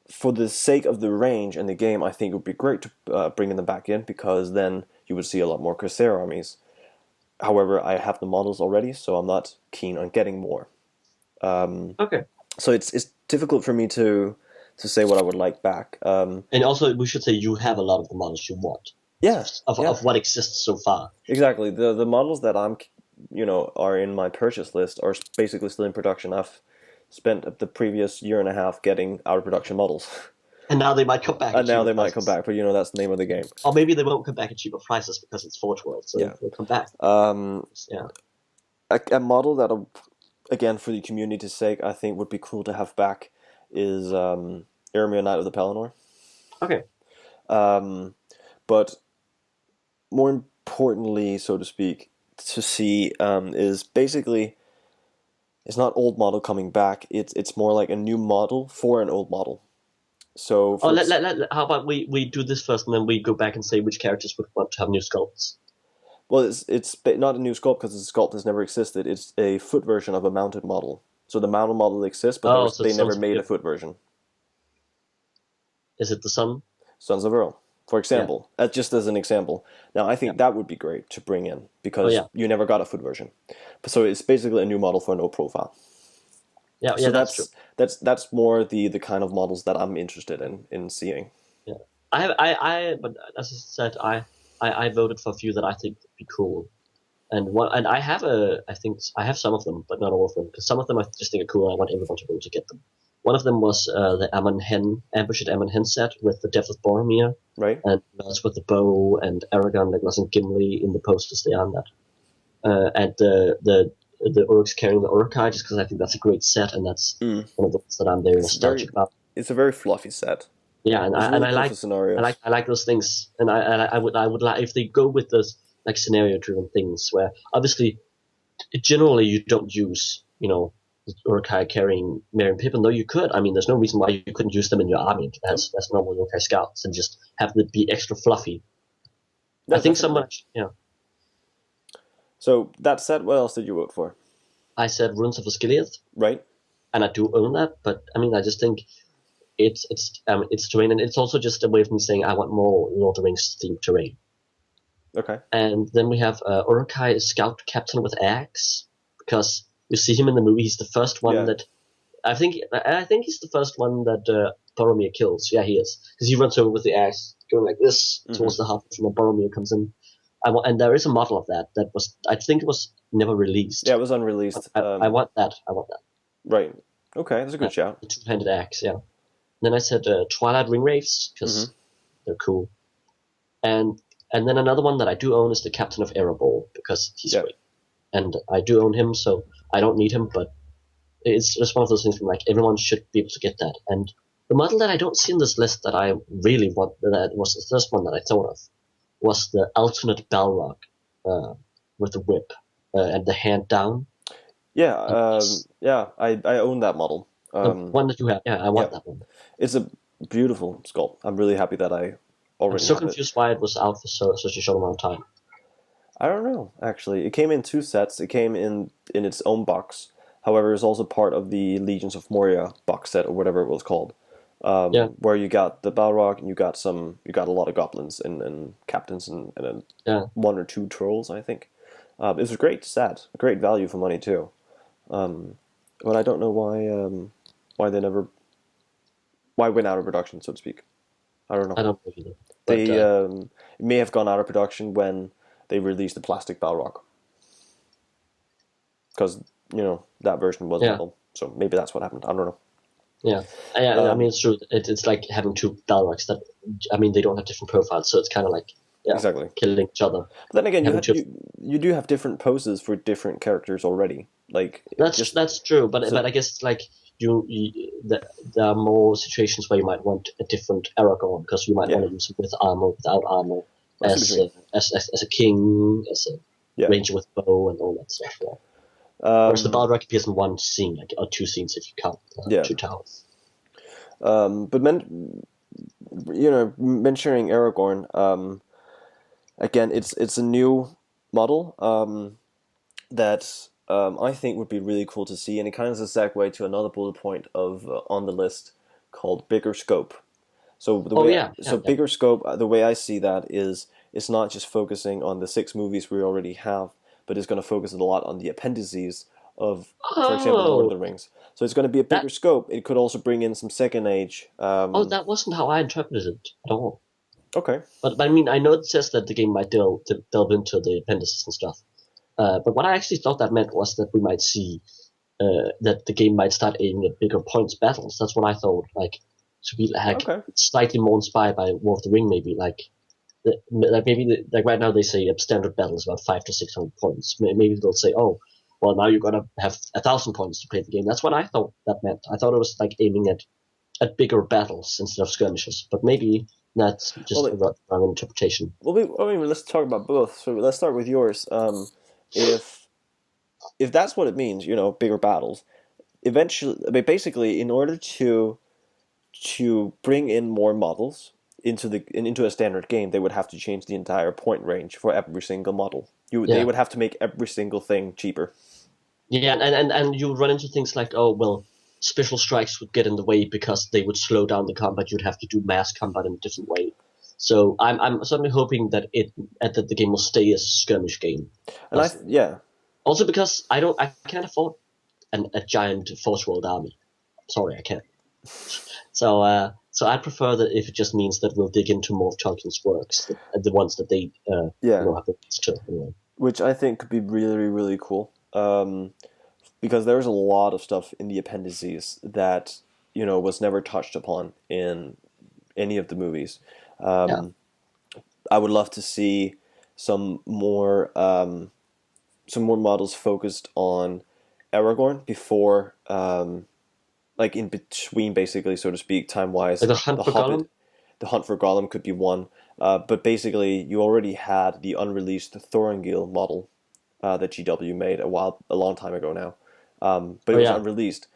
S2: for the sake of the range and the game, I think it would be great to bring them back in, because then you would see a lot more Corsair armies. However, I have the models already, so I'm not keen on getting more.
S1: Okay.
S2: So it's difficult for me to say what I would like back.
S1: And also, we should say you have a lot of the models you want.
S2: Yeah,
S1: Of what exists so far.
S2: exactly. The models that I'm, are in my purchase list are basically still in production. I've spent the previous year and a half getting out of production models.
S1: And now they might come back.
S2: And now they might come back, but that's the name of the game.
S1: Or maybe they won't come back at cheaper prices because it's Forge World, so they'll come back. Yeah.
S2: A model that, again, for the community's sake, I think would be cool to have back is Ermir, Knight of the Pelennor.
S1: Okay.
S2: But more importantly, so to speak, to see is basically, it's not old model coming back. It's more like a new model for an old model. So
S1: how about we do this first, and then we go back and say which characters would want to have new sculpts.
S2: Well, it's not a new sculpt because the sculpt has never existed. It's a foot version of a mounted model. So the mounted model exists, but they never made a foot version.
S1: Is it the Sun?
S2: Sons of Earl, for example. Yeah. Just as an example. Now, I think that would be great to bring in, because you never got a foot version. So it's basically a new model for an old profile.
S1: Yeah,
S2: so
S1: that's true.
S2: That's more the kind of models that I'm interested in seeing.
S1: Yeah, but as I said, I voted for a few that I think would be cool, and I have I have some of them, but not all of them, because some of them I just think are cool, and I want everyone to vote to get them. One of them was the Ambush at Amon Hen set with the Death of Boromir,
S2: right?
S1: And that's with the bow and Aragorn, Legolas, and Gimli in the posters they are on that. And the the orcs carrying the Uruk-hai, just because I think that's a great set, and that's
S2: Mm.
S1: one of the ones that I'm very
S2: It's very
S1: nostalgic about.
S2: it's a very fluffy set.
S1: Yeah, and
S2: It's
S1: I and
S2: really
S1: I
S2: cool
S1: like
S2: for scenarios.
S1: I like those things, and I would like if they go with those like scenario driven things where obviously generally you don't use Uruk-hai carrying Merry and Pippin, though you could. I mean, there's no reason why you couldn't use them in your army as normal Uruk-hai scouts and just have them be extra fluffy. I
S2: No,
S1: think
S2: definitely.
S1: someone,
S2: So that set, what else did you vote for?
S1: I said Ruins of Osgiliath,
S2: Right?
S1: and I do own that, but I mean, I just think it's terrain, and it's also just a way of me saying I want more Lord of the Rings themed terrain.
S2: Okay.
S1: And then we have Uruk-hai Scout Captain with axe, because you see him in the movie. He's the first one
S2: Yeah.
S1: that I think he's the first one that Boromir kills. Yeah, he is, because he runs over with the axe, going like this towards the Hobbit, and then Boromir comes in. And there is a model of that was I think it was never released.
S2: Yeah, it was unreleased.
S1: I want that. I want that.
S2: Right. Okay, that's a good shout.
S1: The two-handed axe. Yeah. Then I said Twilight Ringwraiths because they're cool. And then another one that I do own is the Captain of Erebor because he's great, and I do own him, so I don't need him, but it's just one of those things where like everyone should be able to get that. And the model that I don't see in this list that I really want, that was the first one that I thought of, was the alternate Balrog with the whip and the hand down.
S2: Yeah, I own that model.
S1: The one that you have, I want that one.
S2: It's a beautiful sculpt. I'm really happy that I already
S1: I'm so
S2: have
S1: confused why it was out for such a short amount of time.
S2: I don't know, actually. It came in two sets. It came in its own box. However, it's also part of the Legions of Moria box set or whatever it was called. Where you got the Balrog and you got a lot of goblins and captains and one or two trolls, I think. It was a great set, a great value for money too. But I don't know why why it went out of production, so to speak. I don't know.
S1: I don't know either.
S2: They may have gone out of production when they released the plastic Balrog, because that version was metal, so maybe that's what happened. I don't know.
S1: Yeah, I mean it's true. It's like having two Balrogs that, I mean, they don't have different profiles, so it's kind of like
S2: exactly
S1: killing each other.
S2: But then again, you do have different poses for different characters already. Like
S1: that's true, but I guess it's like there are more situations where you might want a different Aragorn because you might want to use him with armor, without armor, as a king, as a ranger with bow and all that stuff. Yeah. Whereas the Balrog appears in one scene, or two scenes if you count two towers.
S2: But mentioning Aragorn, again, it's a new model that I think would be really cool to see, and it kind of is a segue to another bullet point of on the list called bigger scope. So bigger scope. The way I see that is it's not just focusing on the 6 movies we already have, but it's going to focus a lot on the appendices of, for example, Lord of the Rings. So it's going to be a bigger scope. It could also bring in some Second Age.
S1: That wasn't how I interpreted it at all.
S2: Okay.
S1: But I mean, I know it says that the game might delve into the appendices and stuff. But what I actually thought that meant was that we might see that the game might start aiming at bigger points battles. That's what I thought. Like to be like slightly more inspired by War of the Ring, maybe like right now they say a standard battle is about 500 to 600 points. Maybe they'll say, oh, well now you're gonna have 1,000 points to play the game. That's what I thought that meant. I thought it was like aiming at bigger battles instead of skirmishes. But maybe that's just a wrong interpretation.
S2: Well, let's talk about both. So let's start with yours. If that's what it means, bigger battles. Eventually, I mean, basically, in order to bring in more models into a standard game, they would have to change the entire point range for every single model. They would have to make every single thing cheaper.
S1: Yeah, and you would run into things like, oh well, special strikes would get in the way because they would slow down the combat. You'd have to do mass combat in a different way. So I'm certainly hoping that the game will stay a skirmish game.
S2: And
S1: also because I can't afford a giant Force World army. Sorry, I can't. So I prefer that if it just means that we'll dig into more of Tolkien's works, the ones that they have the to anyway.
S2: Which I think could be really, really cool. Because there's a lot of stuff in the appendices that was never touched upon in any of the movies. I would love to see some more some more models focused on Aragorn before, like in between, basically, so to speak, time wise.
S1: Like the Hunt
S2: The
S1: for
S2: Hobbit,
S1: Gollum.
S2: the Hunt for Gollum could be one, but basically, you already had the unreleased Thorongil model that GW made a long time ago now, but
S1: Oh
S2: it was
S1: yeah,
S2: unreleased.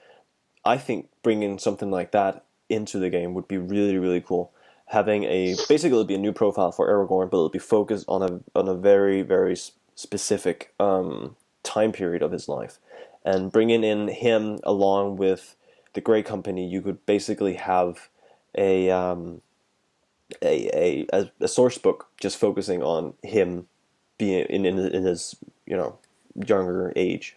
S2: I think bringing something like that into the game would be really, really cool. Having basically it'll be a new profile for Aragorn, but it'll be focused on a very, very specific time period of his life, and bringing in him along with the Grey Company, you could basically have a a source book just focusing on him being in his younger age.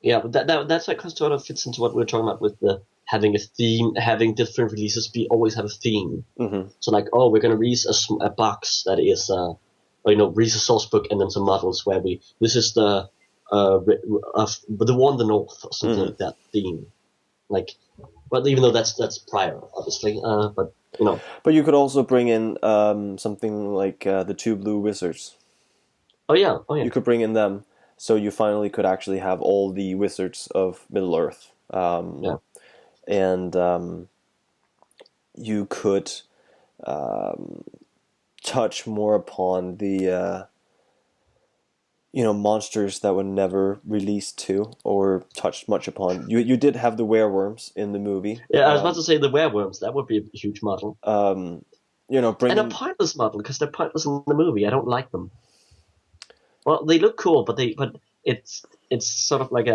S1: yeah. But that's like sort of fits into what we were talking about with the having a theme, having different releases always have a theme.
S2: Mm-hmm.
S1: So like, oh, we're gonna release a box that is, or, release a source book and then some models where this is the of the War in the North or something
S2: Mm-hmm.
S1: like that theme. Like, but even though that's prior, obviously. But
S2: But you could also bring in something like the two blue wizards.
S1: oh yeah, oh yeah,
S2: You could bring in them, so you finally could actually have all the wizards of Middle Earth,
S1: yeah.
S2: and you could um, touch more upon the monsters that were never released to or touched much upon. You did have the werewolves in the movie.
S1: Yeah, I was about to say the werewolves. That would be a huge model. And a
S2: Bringing
S1: pointless model because they're pointless in the movie. I don't like them. Well, they look cool, but it's sort of like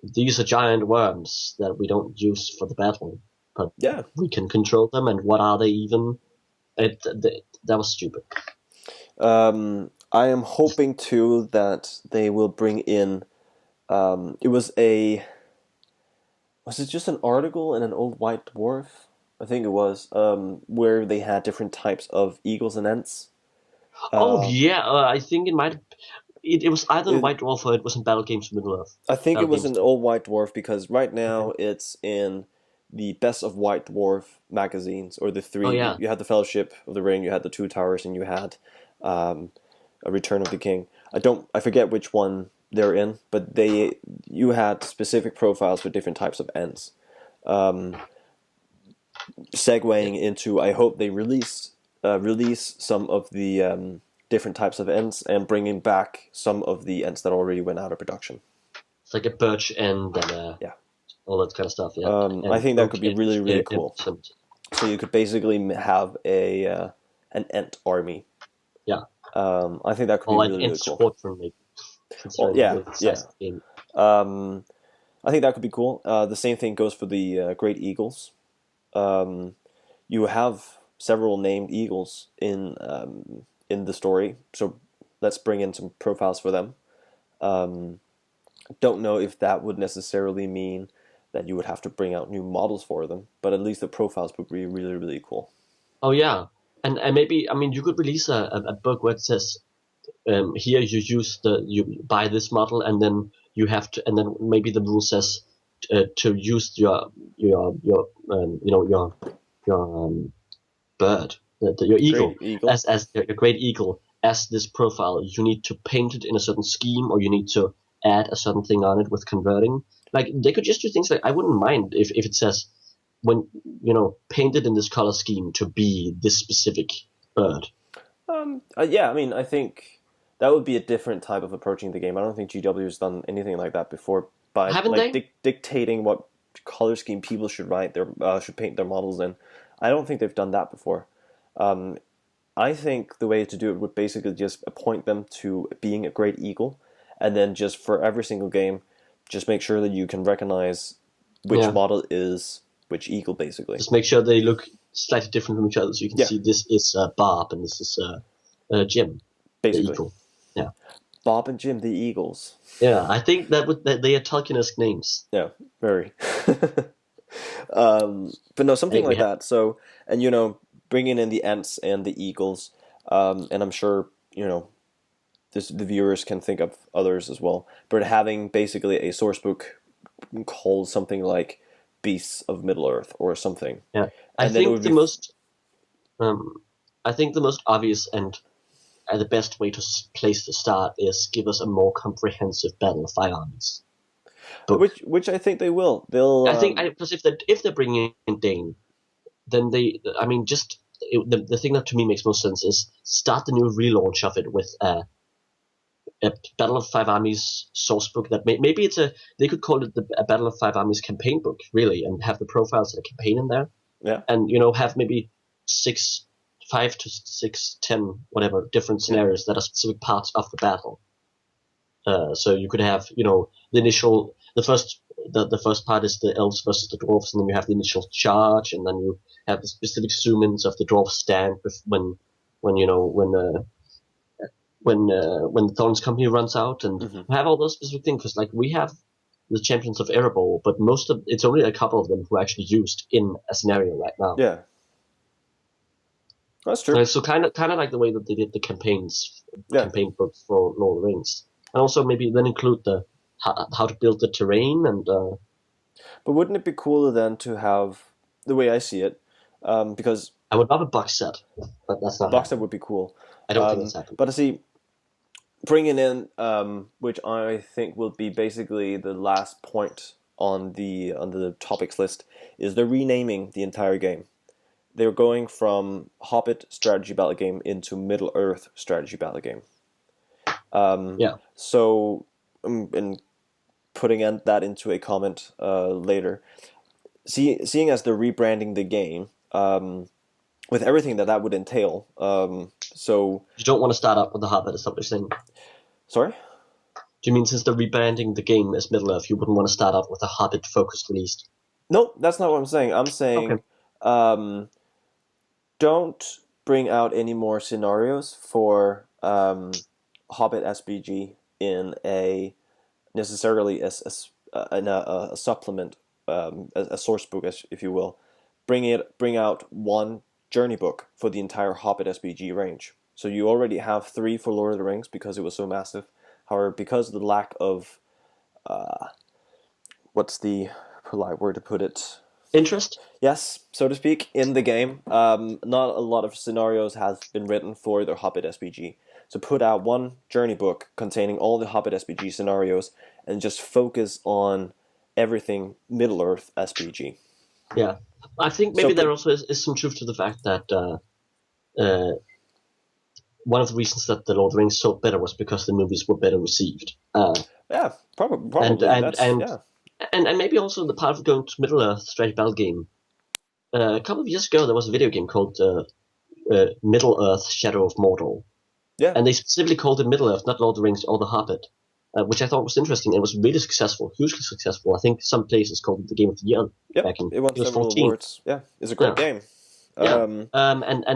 S1: these are giant worms that we don't use for the battle, but
S2: yeah.
S1: we can control them. And what are they even? That was stupid.
S2: I am hoping too that they will bring in. Was it just an article in an old white dwarf? I think it was where they had different types of eagles and ents.
S1: Oh
S2: Um,
S1: yeah, I think it might. It was either in
S2: it,
S1: White Dwarf or it was in Battle Games Middle Earth.
S2: I think it
S1: Battle
S2: was
S1: Games.
S2: an old white dwarf because right
S1: Okay.
S2: now it's in the best of white dwarf magazines, or the
S1: Oh
S2: three.
S1: yeah,
S2: You had the Fellowship of the Ring, you had the Two Towers, and you had um, a Return of the King. I forget which one they're in, but you had specific profiles for different types of ents. Um,
S1: yeah.
S2: Segueing into, I hope they release some of the different types of ents and bringing back some of the ents that already went out of production.
S1: It's like a birch end and
S2: Yeah.
S1: all that kind of stuff. Yeah,
S2: I
S1: and
S2: think that
S1: oak
S2: could be really, really cool.
S1: and
S2: So you could basically have an ent army.
S1: yeah,
S2: I think that could be
S1: or an
S2: really,
S1: end
S2: really cool.
S1: squadron maybe,
S2: Well,
S1: considering
S2: yeah,
S1: the
S2: yeah.
S1: size of the game.
S2: Um, I think that could be cool. The same thing goes for the Great Eagles. Um, you have several named eagles in the story, so let's bring in some profiles for them. Um, don't know if that would necessarily mean that you would have to bring out new models for them, but at least the profiles would be really, really cool.
S1: Oh yeah, and maybe I mean you could release a book where it says here you buy this model and then you have to, and then maybe the rule says to use your your bird, your eagle,
S2: Great Eagle.
S1: as your great eagle, as this profile. You need to paint it in a certain scheme, or you need to add a certain thing on it with converting. Like they could just do things like I wouldn't mind if it says when painted in this color scheme to be this specific bird.
S2: Yeah, I mean, I think that would be a different type of approaching the game. I don't think GW has done anything like that before by
S1: Haven't
S2: like
S1: they?
S2: dictating what color scheme people should paint their models in. I don't think they've done that before. Um, I think the way to do it would basically just appoint them to being a great eagle, and then just for every single game, just make sure that you can recognize which
S1: Yeah.
S2: model is which eagle, basically.
S1: Just make sure they look slightly different from each other, so you can
S2: Yeah,
S1: see this is Barb and this is Jim, the
S2: basically.
S1: eagle. Yeah,
S2: Bob and Jim, the Eagles.
S1: yeah. I think that they are Tolkien-esque names.
S2: Yeah, very. But no, something
S1: Hey, we
S2: like
S1: have
S2: that. So, and bringing in the Ents and the Eagles, and I'm sure the viewers can think of others as well. But having basically a source book called something like Beasts of Middle Earth or something,
S1: yeah. I
S2: and then it
S1: think
S2: would
S1: the
S2: be
S1: most um, I think the most obvious and the best way to place the start is give us a more comprehensive Battle of Five Armies book.
S2: Which I think they will. They'll.
S1: I think because if they're bringing in Dane, then the thing that to me makes most sense is start the new relaunch of it with a Battle of Five Armies source book that maybe they could call it a Battle of Five Armies campaign book, really, and have the profiles of the campaign in there.
S2: Yeah.
S1: And have maybe 5 to 6, 10, whatever different scenarios that are specific parts of the battle. So you could have the first part is the elves versus the dwarves, and then you have the initial charge, and then you have the specific zoom-ins of the dwarf stand when the Thorns Company runs out, and have all those specific things. Because like we have the Champions of Erebor, but it's only a couple of them who are actually used in a scenario right now.
S2: Yeah, that's true.
S1: So kind of like the way that they did the campaign books for Lord of the Rings, and also maybe then include the how to build the terrain and.
S2: But wouldn't it be cooler then to have the way I see it? Because
S1: I would love a box set, but that's not.
S2: Box set would be cool.
S1: I don't think that's happening.
S2: But I see. Bringing in, which I think will be basically the last point on the topics list, is they're renaming the entire game. They're going from Hobbit strategy battle game into Middle Earth strategy battle game. So, and putting that into a comment later, seeing as they're rebranding the game, with everything that would entail, so
S1: you don't want to start up with the Hobbit, is what you're saying?
S2: Sorry?
S1: Do you mean since they're rebranding the game as Middle Earth, you wouldn't want to start out with a Hobbit-focused release?
S2: No, that's not what I'm saying. I'm saying, don't bring out any more scenarios for Hobbit SBG in necessarily a supplement, a source book, if you will. Bring out one journey book for the entire Hobbit SBG range. So you already have 3 for Lord of the Rings because it was so massive. However, because of the lack of what's the polite word to put it?
S1: Interest?
S2: Yes, so to speak, in the game. Not a lot of scenarios have been written for the Hobbit SBG. So put out one journey book containing all the Hobbit SBG scenarios and just focus on everything Middle Earth SBG.
S1: Yeah. I think maybe there also is some truth to the fact that one of the reasons that the Lord of the Rings sold better was because the movies were better received.
S2: Yeah, probably.
S1: And maybe also the part of going to Middle Earth strategy battle game. A couple of years ago, there was a video game called Middle Earth: Shadow of Mordor.
S2: Yeah.
S1: And they specifically called it Middle Earth, not Lord of the Rings or the Hobbit, which I thought was interesting. It was really successful, hugely successful. I think some places called it the Game of the Year.
S2: Yep,
S1: back in
S2: it won several awards. Yeah, it's a great game.
S1: Yeah. And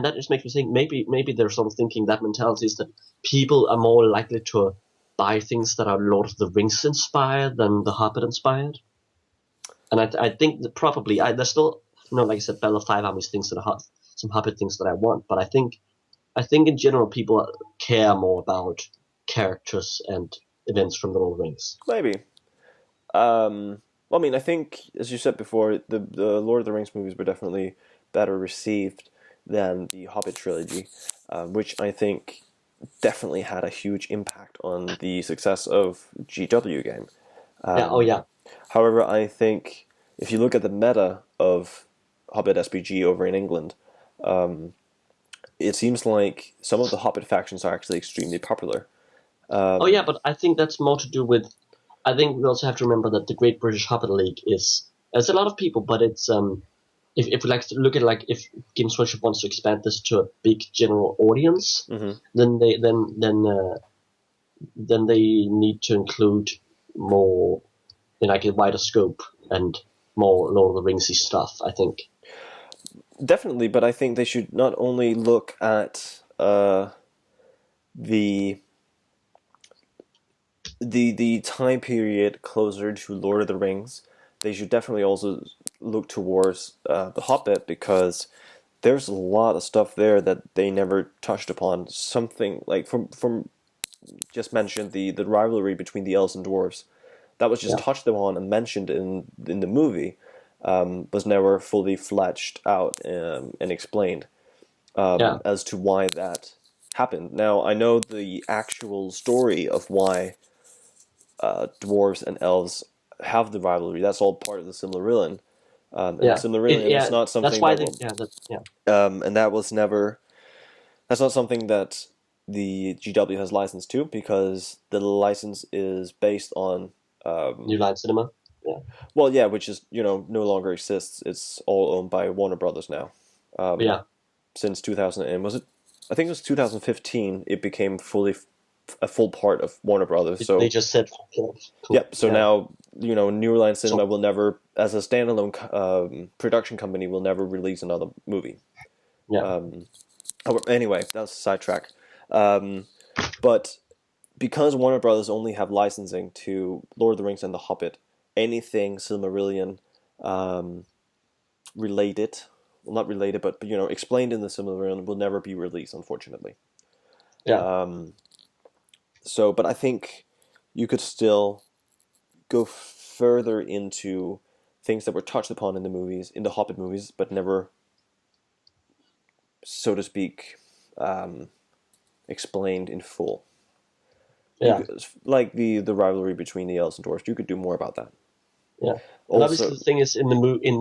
S1: that just makes me think maybe they're sort of thinking that mentality is that people are more likely to buy things that are Lord of the Rings inspired than the Hobbit inspired. And I think that probably there's still, like I said, Battle of Five Armies things that are some Hobbit things that I want, but I think in general people care more about characters and events from the Lord of the Rings.
S2: Maybe. Well, I mean, I think, as you said before, the Lord of the Rings movies were definitely better received than the Hobbit trilogy, which I think definitely had a huge impact on the success of GW game.
S1: Yeah.
S2: However, I think if you look at the meta of Hobbit SBG over in England, it seems like some of the Hobbit factions are actually extremely popular.
S1: But I think that's more to do with. I think we also have to remember that the Great British Hobbit League there's a lot of people, but it's if we like to look at if Games Workshop wants to expand this to a big general audience, then they need to include more in a wider scope and more Lord of the Ringsy stuff, I think.
S2: Definitely, but I think they should not only look at the time period closer to Lord of the Rings. They should definitely also look towards the Hobbit, because there's a lot of stuff there that they never touched upon. Something like from just mentioned the rivalry between the elves and dwarves. That was just touched upon and mentioned in the movie, was never fully fledged out and explained as to why that happened. Now, I know the actual story of why dwarves and elves have the rivalry. That's all part of the Silmarillion. And the
S1: Yeah,
S2: Silmarillion is not
S1: that's
S2: something
S1: why
S2: that
S1: they
S2: will,
S1: yeah that yeah
S2: and that was never. That's not something that the GW has licensed to because the license is based on.
S1: New Line Cinema. Yeah,
S2: Well, yeah, which is no longer exists. It's all owned by Warner Brothers now.
S1: but yeah,
S2: Since 2000 and was it? I think it was 2015. It became fully a full part of Warner Brothers.
S1: they
S2: So
S1: just said
S2: yeah. So
S1: yeah.
S2: now New Line Cinema
S1: So
S2: will never, as a standalone production company, will never release another movie.
S1: yeah,
S2: Anyway, that's a sidetrack. Um, but because Warner Brothers only have licensing to Lord of the Rings and The Hobbit, anything Silmarillion um, related, well, not related, but explained in the Silmarillion will never be released, unfortunately.
S1: yeah.
S2: Um, but I think you could still go further into things that were touched upon in the movies, in the Hobbit movies, but never, so to speak, um, explained in full. You
S1: Yeah.
S2: could, like the rivalry between the elves and dwarves. You could do more about that.
S1: Yeah, and
S2: Also,
S1: obviously the thing is in the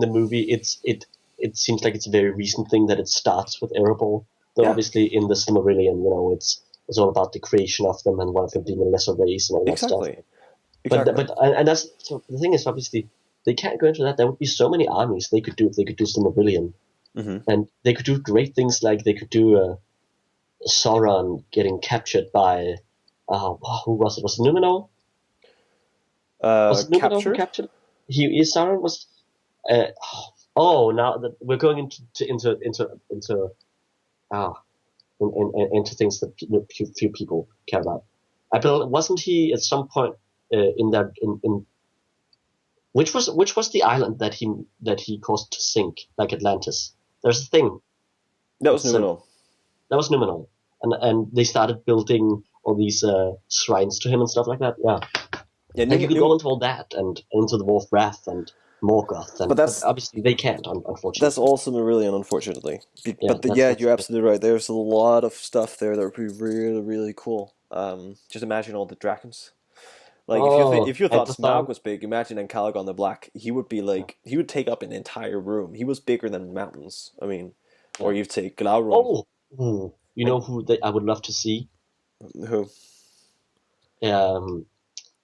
S1: movie, it seems like it's a very recent thing that it starts with Erebor. Though
S2: yeah,
S1: obviously in the Silmarillion, it's all about the creation of them and one of them being a lesser race and all that stuff.
S2: exactly, exactly.
S1: And that's so the thing is obviously they can't go into that. There would be so many armies they could do if they could do Silmarillion,
S2: Mm-hmm.
S1: and they could do great things like they could do Sauron getting captured by who was it? Was it Numenor? Was it Numenor who
S2: Captured?
S1: captured? Sauron was. Uh, oh, now that we're going ah into things that few people care about. I believe wasn't he at some point in that in which was the island that he caused to sink like Atlantis? There's a thing
S2: That was
S1: that's
S2: Numenor.
S1: that was Numenor, and they started building all these shrines to him and stuff like that. Yeah,
S2: Yeah,
S1: like you could go into all that and into the Wolf Wrath and Morgoth,
S2: but
S1: but
S2: that's
S1: obviously they can't,
S2: that's
S1: unfortunately.
S2: all Silmarillion, unfortunately.
S1: Yeah,
S2: But
S1: that's
S2: yeah,
S1: that's
S2: you're absolutely right. There's a lot of stuff there that would be really, really cool. Just imagine all the dragons. Like
S1: oh,
S2: if you thought Smaug
S1: Anthrathon.
S2: was big, imagine in Calagon the Black, he would be
S1: Yeah,
S2: like he would take up an entire room. He was bigger than mountains. I mean, or
S1: yeah.
S2: you take Glaurung.
S1: Oh, you know
S2: Like
S1: who I would love to see?
S2: who?
S1: Um,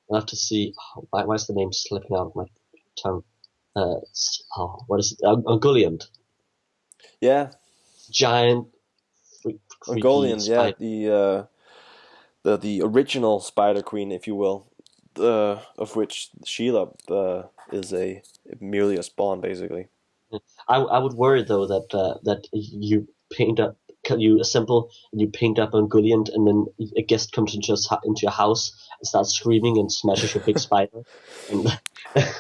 S1: I'd love to see. Oh, why is the name slipping out of my tongue? What is it? Ungoliant.
S2: Yeah,
S1: Giant, freaky
S2: Ungoliant. Yeah,
S1: spider.
S2: the original Spider Queen, if you will, of which Sheila is a merely a spawn, basically.
S1: I would worry though that you paint up, you assemble and you paint up Ungoliant, and then a guest comes into your house and starts screaming and smashes your big spider. And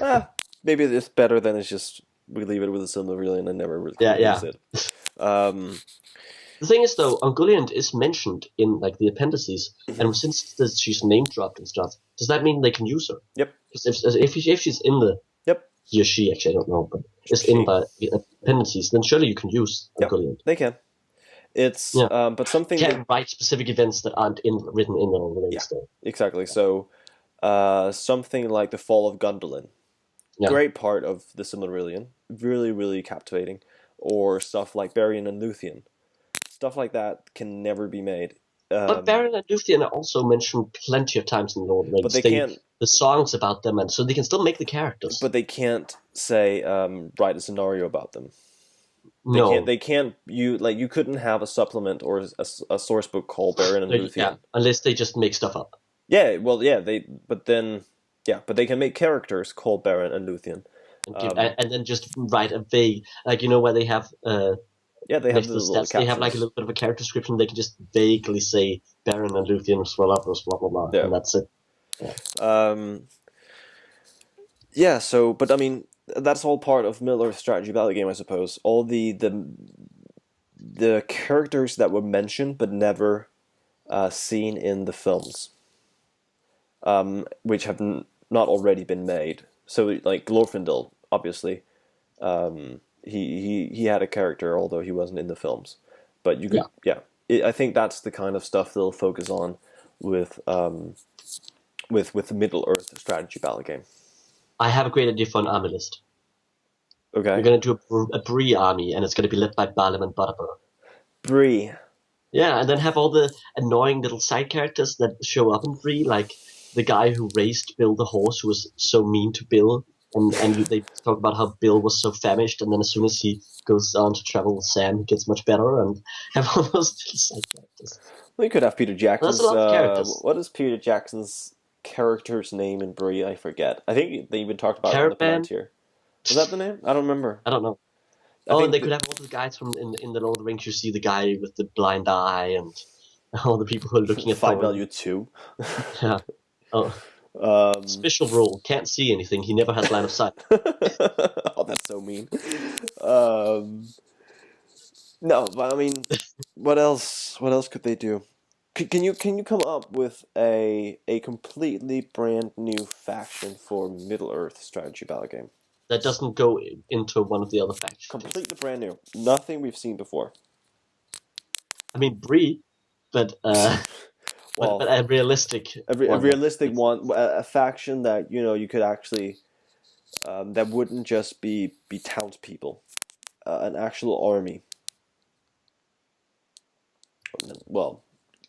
S2: Ah, maybe it's better than it's just we leave it with a Silmarillion and never
S1: yeah,
S2: release
S1: yeah.
S2: it. Um,
S1: The thing is, though, Ungoliant is mentioned in like the appendices, and since she's name dropped and stuff, does that mean they can use her?
S2: yep,
S1: Because if she's in the
S2: yep,
S1: he or she actually I don't know, but is in
S2: she,
S1: the appendices, then surely you can use
S2: yep,
S1: Ungoliant.
S2: they can. It's
S1: Yeah,
S2: but
S1: you
S2: something they
S1: can't write specific events that aren't written in the
S2: yeah,
S1: release though.
S2: exactly. So, something like the Fall of Gondolin,
S1: Yeah,
S2: great part of the Silmarillion, really, really captivating, or stuff like Berion and Luthien, stuff like that can never be made.
S1: but Baron and Luthien are also mentioned plenty of times in Lord of the
S2: But
S1: Rings.
S2: they can't.
S1: The songs about them, and so they can still make the characters.
S2: But they can't say write a scenario about them. They can't.
S1: No,
S2: They can't. You couldn't have a supplement or a source book called Beren and
S1: yeah,
S2: Luthien.
S1: unless they just make stuff up.
S2: Yeah. Well, yeah. They. But then. Yeah. But they can make characters called Beren and Luthien.
S1: And then just write a vague like where they have
S2: Yeah. They have
S1: next
S2: the
S1: to the
S2: little
S1: stats they have like a
S2: captions.
S1: little bit of a character description. They can just vaguely say Baron and Luthien Swellupers blah blah blah,
S2: Yeah.
S1: and that's it. Yeah,
S2: Um. Yeah. So, but I mean, that's all part of Middle Earth strategy battle game, I suppose. All the characters that were mentioned but never seen in the films, which have not already been made. So, like Glorfindel, obviously, he had a character, although he wasn't in the films. But you could,
S1: yeah.
S2: yeah. I think that's the kind of stuff they'll focus on with the Middle Earth strategy battle game.
S1: I have a great idea for an army list.
S2: Okay.
S1: You're gonna do a Bree army, and it's gonna be led by Balim and Butterbur.
S2: Bree.
S1: Yeah, and then have all the annoying little side characters that show up in Bree, like the guy who raised Bill the horse, who was so mean to Bill, they talk about how Bill was so famished, and then as soon as he goes on to travel with Sam, he gets much better, and have all those little side characters.
S2: We could have Peter Jackson's.
S1: There's a lot of characters.
S2: What is Peter Jackson's character's name in Bree? I forget. I think they even talked about it on the Palantir. Was that the name? I don't remember.
S1: I don't know. And they could have all the guys from in the Lord of the Rings. You see the guy with the blind eye, and all the people who are looking at
S2: 5 value 2.
S1: Yeah. Oh. Special rule: can't see anything. He never has line of sight.
S2: Oh, that's so mean. No, but I mean, what else? What else could they do? Can you come up with a completely brand new faction for Middle Earth strategy battle game
S1: that doesn't go into one of the other factions?
S2: Completely brand new, nothing we've seen before.
S1: I mean, Bree, but well, but a realistic,
S2: a realistic one, a faction that you could actually that wouldn't just be townspeople, an actual army. Well,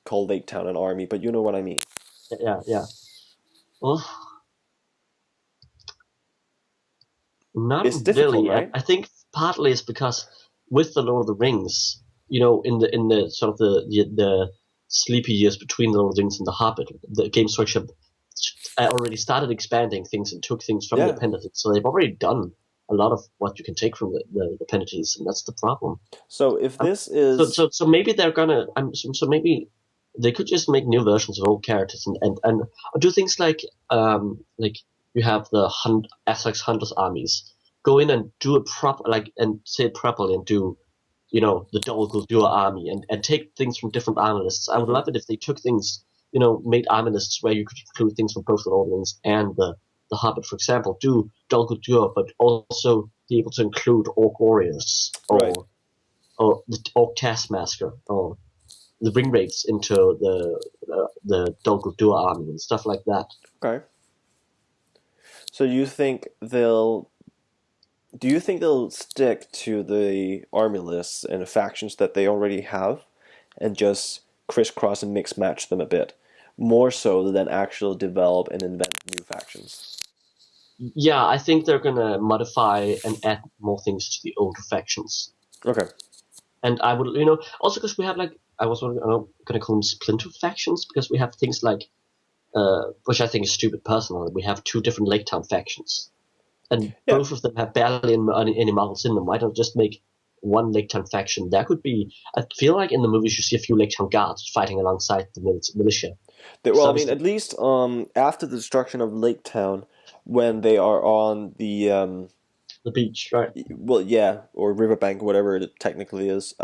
S2: call Lake Town an army, but you know what I mean.
S1: Yeah. Well, not
S2: it's difficult,
S1: really.
S2: Right?
S1: I think partly it's because with the Lord of the Rings, in the sort of the sleepy years between the Lord of the Rings and the Hobbit, the game structure already started expanding things and took things from the appendices. So they've already done a lot of what you can take from the appendices, and that's the problem.
S2: So if this is
S1: so maybe they're gonna so maybe they could just make new versions of old characters and do things like you have the Essex Hunters armies go in and do a proper and say it properly and do the Dol Guldur army and take things from different army lists. I would love it if they took things made army lists where you could include things from both the Lord of the Rings and the Hobbit, for example, do Dol Guldur, but also be able to include Orc Warriors or the Orc Taskmaster or the Ring Wraiths into the Dol Guldur army and stuff like that.
S2: Okay. So do you think they'll stick to the army lists and factions that they already have and just crisscross and mix match them a bit, more so than actually develop and invent new factions?
S1: Yeah, I think they're gonna modify and add more things to the older factions.
S2: Okay.
S1: And I would, also because we have I was gonna call them splinter factions because we have things like, which I think is stupid personally. We have 2 different Lake Town factions, and both of them have barely any models in them. Why don't just make one Lake Town faction? That could be. I feel like in the movies you see a few Lake Town guards fighting alongside the militia.
S2: Well, I mean, at least after the destruction of Lake Town, when they are on the
S1: beach, right?
S2: Well, yeah, or riverbank, whatever it technically is.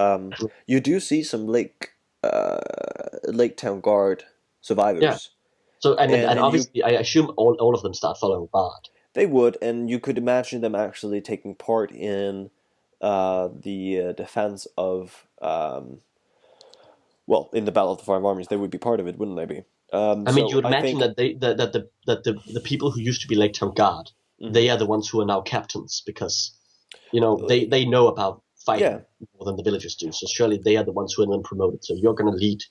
S2: You do see some Lake Town Guard survivors.
S1: Yeah. So and obviously, I assume all of them start following Bard.
S2: They would, and you could imagine them actually taking part in the defense of in the Battle of the Five Armies. They would be part of it, wouldn't they be?
S1: You would imagine that the people who used to be Lake Town Guard, they are the ones who are now captains because, they know about fighting more than the villagers do. So surely they are the ones who are then promoted. So you're going to lead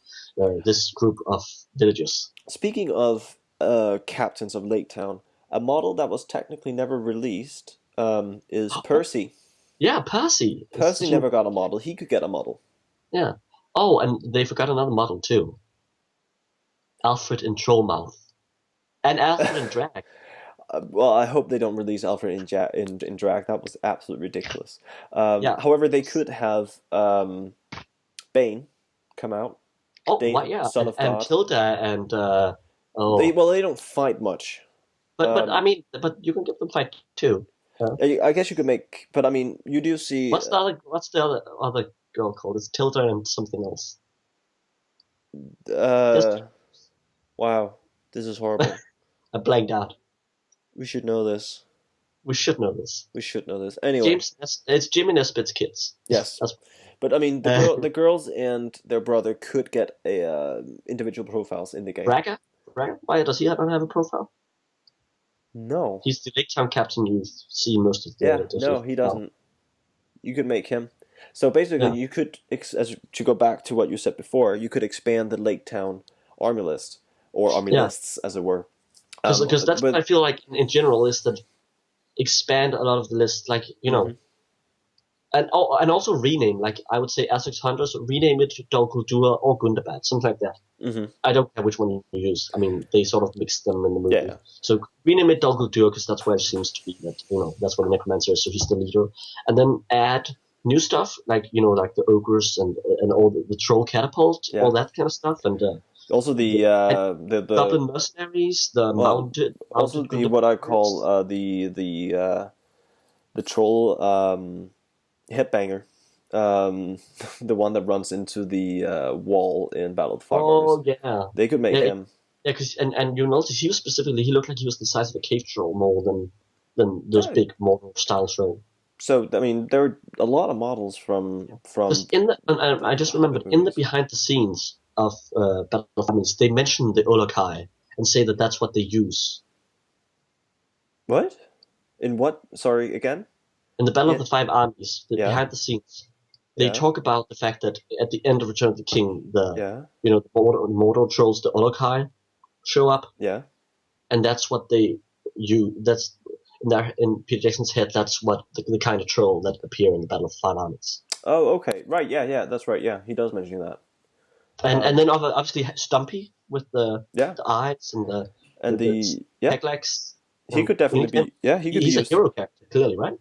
S1: this group of villagers.
S2: Speaking of captains of Lake Town, a model that was technically never released is Percy.
S1: Yeah, Percy.
S2: Percy never got a model. He could get a model.
S1: Yeah. Oh, and they forgot another model too. Alfred in Trollmouth. And Alfred in Drag.
S2: Well, I hope they don't release Alfred in Drag. That was absolutely ridiculous. However, they could have Bane come out.
S1: Oh,
S2: Bane, Son of God.
S1: And Tilda and...
S2: They don't fight much.
S1: But you can get them fight too.
S2: I guess you could make... But, I mean, you do see...
S1: What's the other girl called? It's Tilda and something else.
S2: Wow, this is horrible.
S1: I blanked out.
S2: We should know this.
S1: We should know this.
S2: Anyway.
S1: It's Jimmy Nesbitt's kids.
S2: Yes. But I mean, the girls and their brother could get a individual profiles in the game.
S1: Braga? Why does he not have a profile?
S2: No.
S1: He's the Lake Town captain you see most of the.
S2: No, he doesn't. You could make him. So basically, you could, as to go back to what you said before, you could expand the Lake Town army list or army lists, as it were.
S1: Because that's what I feel like in general is that expand a lot of the lists, like and also rename. Like I would say, Essex Hunters, rename it to Dol Guldur or Gundabad, something like that.
S2: Mm-hmm.
S1: I don't care which one you use. I mean, they sort of mixed them in the movie.
S2: Yeah.
S1: So rename it Dol Guldur because that's where it seems to be. That that's what the necromancer is. So he's the leader, and then add new stuff like like the ogres and all the troll catapult, all that kind of stuff, and
S2: also the
S1: goblin mercenaries, the mounted
S2: also the what I call the troll headbanger, the one that runs into the wall in Battle of the Fog.
S1: Oh yeah,
S2: they could make him.
S1: Yeah, because and you notice he looked like he was the size of a cave troll more than those big Mordor style troll.
S2: So I mean, there are a lot of models from.
S1: In the I just remembered in the behind the scenes of Battle of Armies, they mention the Olokai and say that that's what they use.
S2: What? In what? Sorry, again?
S1: In the Battle of the Five Armies, behind the scenes, they talk about the fact that at the end of Return of the King, the Mordor trolls, the Olokai, show up.
S2: Yeah.
S1: And that's what they use. That's in Peter Jackson's head. That's what the kind of troll that appear in the Battle of the Five Armies.
S2: Oh, okay, right, yeah, that's right. Yeah, he does mention that.
S1: And then obviously Stumpy with the eyes and the peg legs.
S2: He could definitely be. Yeah,
S1: he's a hero character, clearly, right?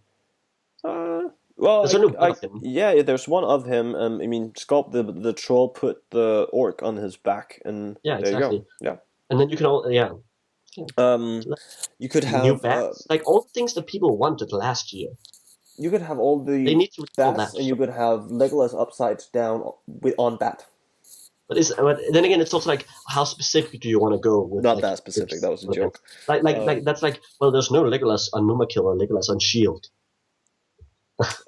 S2: Well,
S1: there's
S2: there's one of him. I mean, Sculpt the troll put the orc on his back, and there
S1: exactly.
S2: you go. Yeah,
S1: and then you can all
S2: you could have
S1: new bats, like all the things that people wanted last year.
S2: You could have all the bats, and you could have Legolas upside down on bat.
S1: But then again, it's also like, how specific do you want to go with?
S2: Not that specific. That was a joke.
S1: Like that's like, well, there's no Legolas on Numakil or Legolas on Shield.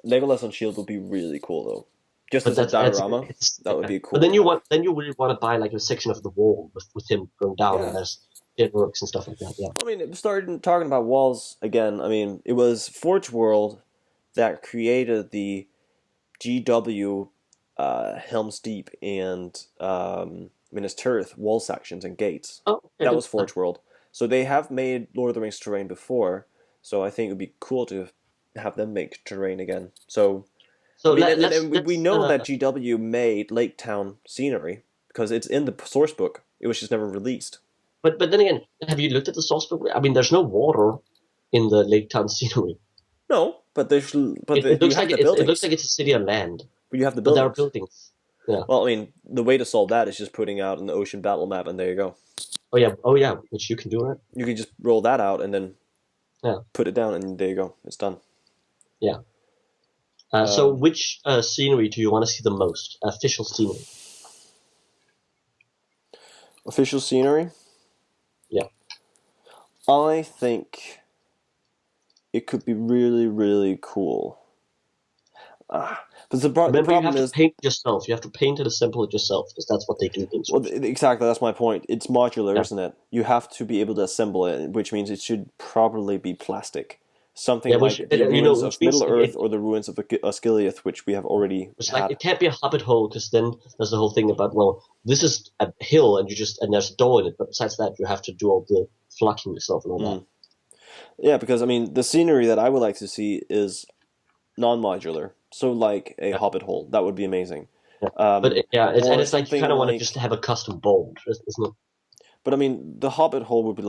S2: Legolas on Shield would be really cool, though. Just as a diorama, that would be cool.
S1: But then you really want to buy like a section of the wall with him going down, and there's dead orcs and stuff like that. Yeah.
S2: I mean, it started talking about walls again. I mean, it was Forge World that created the GW Helm's Deep and Minas Tirith wall sections and gates.
S1: Oh, okay,
S2: that was Forge World. So they have made Lord of the Rings terrain before. So I think it would be cool to have them make terrain again. So we know that GW made Lake Town scenery because it's in the source book. It was just never released.
S1: But then again, have you looked at the source book? I mean, there's no water in the Lake Town scenery.
S2: No, but it looks like
S1: it's a city on land.
S2: But you have the buildings.
S1: There are buildings. Yeah.
S2: Well, I mean, the way to solve that is just putting out an ocean battle map, and there you go.
S1: Oh yeah, which you can do, right?
S2: You can just roll that out and then put it down, and there you go. It's done.
S1: Yeah. So which scenery do you want to see the most? Official scenery.
S2: Official scenery?
S1: Yeah.
S2: I think it could be really, really cool. But the problem is,
S1: to paint yourself. You have to paint it, assemble it yourself, because that's what they do.
S2: Well, exactly. That's my point. It's modular, isn't it? You have to be able to assemble it, which means it should probably be plastic. Something like the ruins of Middle-earth or the ruins of Osgiliath, which we have already had.
S1: Like, it can't be a hobbit hole, because then there's the whole thing about, well, this is a hill, and there's a door in it, but besides that, you have to do all the flocking yourself and all that.
S2: Yeah, because, I mean, the scenery that I would like to see is non-modular. So, like a hobbit hole. That would be amazing.
S1: Yeah. It's like you kind of want to just have a custom bold, isn't it?
S2: But, I mean, the hobbit hole would be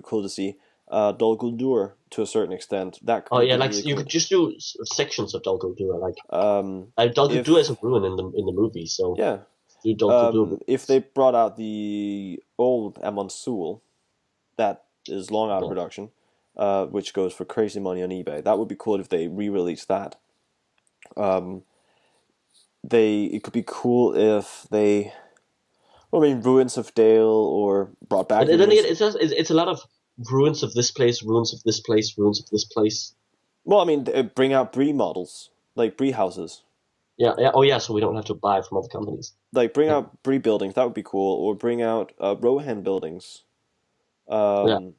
S2: cool to see. Dol Guldur, to a certain extent. That could
S1: like
S2: really
S1: you
S2: cool.
S1: could just do sections of Dol Guldur, like Dol Guldur is a ruin in the movie, so
S2: yeah.
S1: Do Dol Guldur.
S2: If they brought out the old Amon Sul, that is long out of production, which goes for crazy money on eBay. That would be cool if they re-released that. It could be cool if they, Ruins of Dale or brought back.
S1: But then again, it's a lot of ruins of this place, ruins of this place, ruins of this place.
S2: Well, I mean, bring out Bree models, like Bree houses.
S1: Yeah, yeah. Oh, yeah. So we don't have to buy from other companies.
S2: Like bring
S1: Yeah,
S2: out Bree buildings, that would be cool, or bring out Rohan buildings.
S1: yeah,
S2: Um,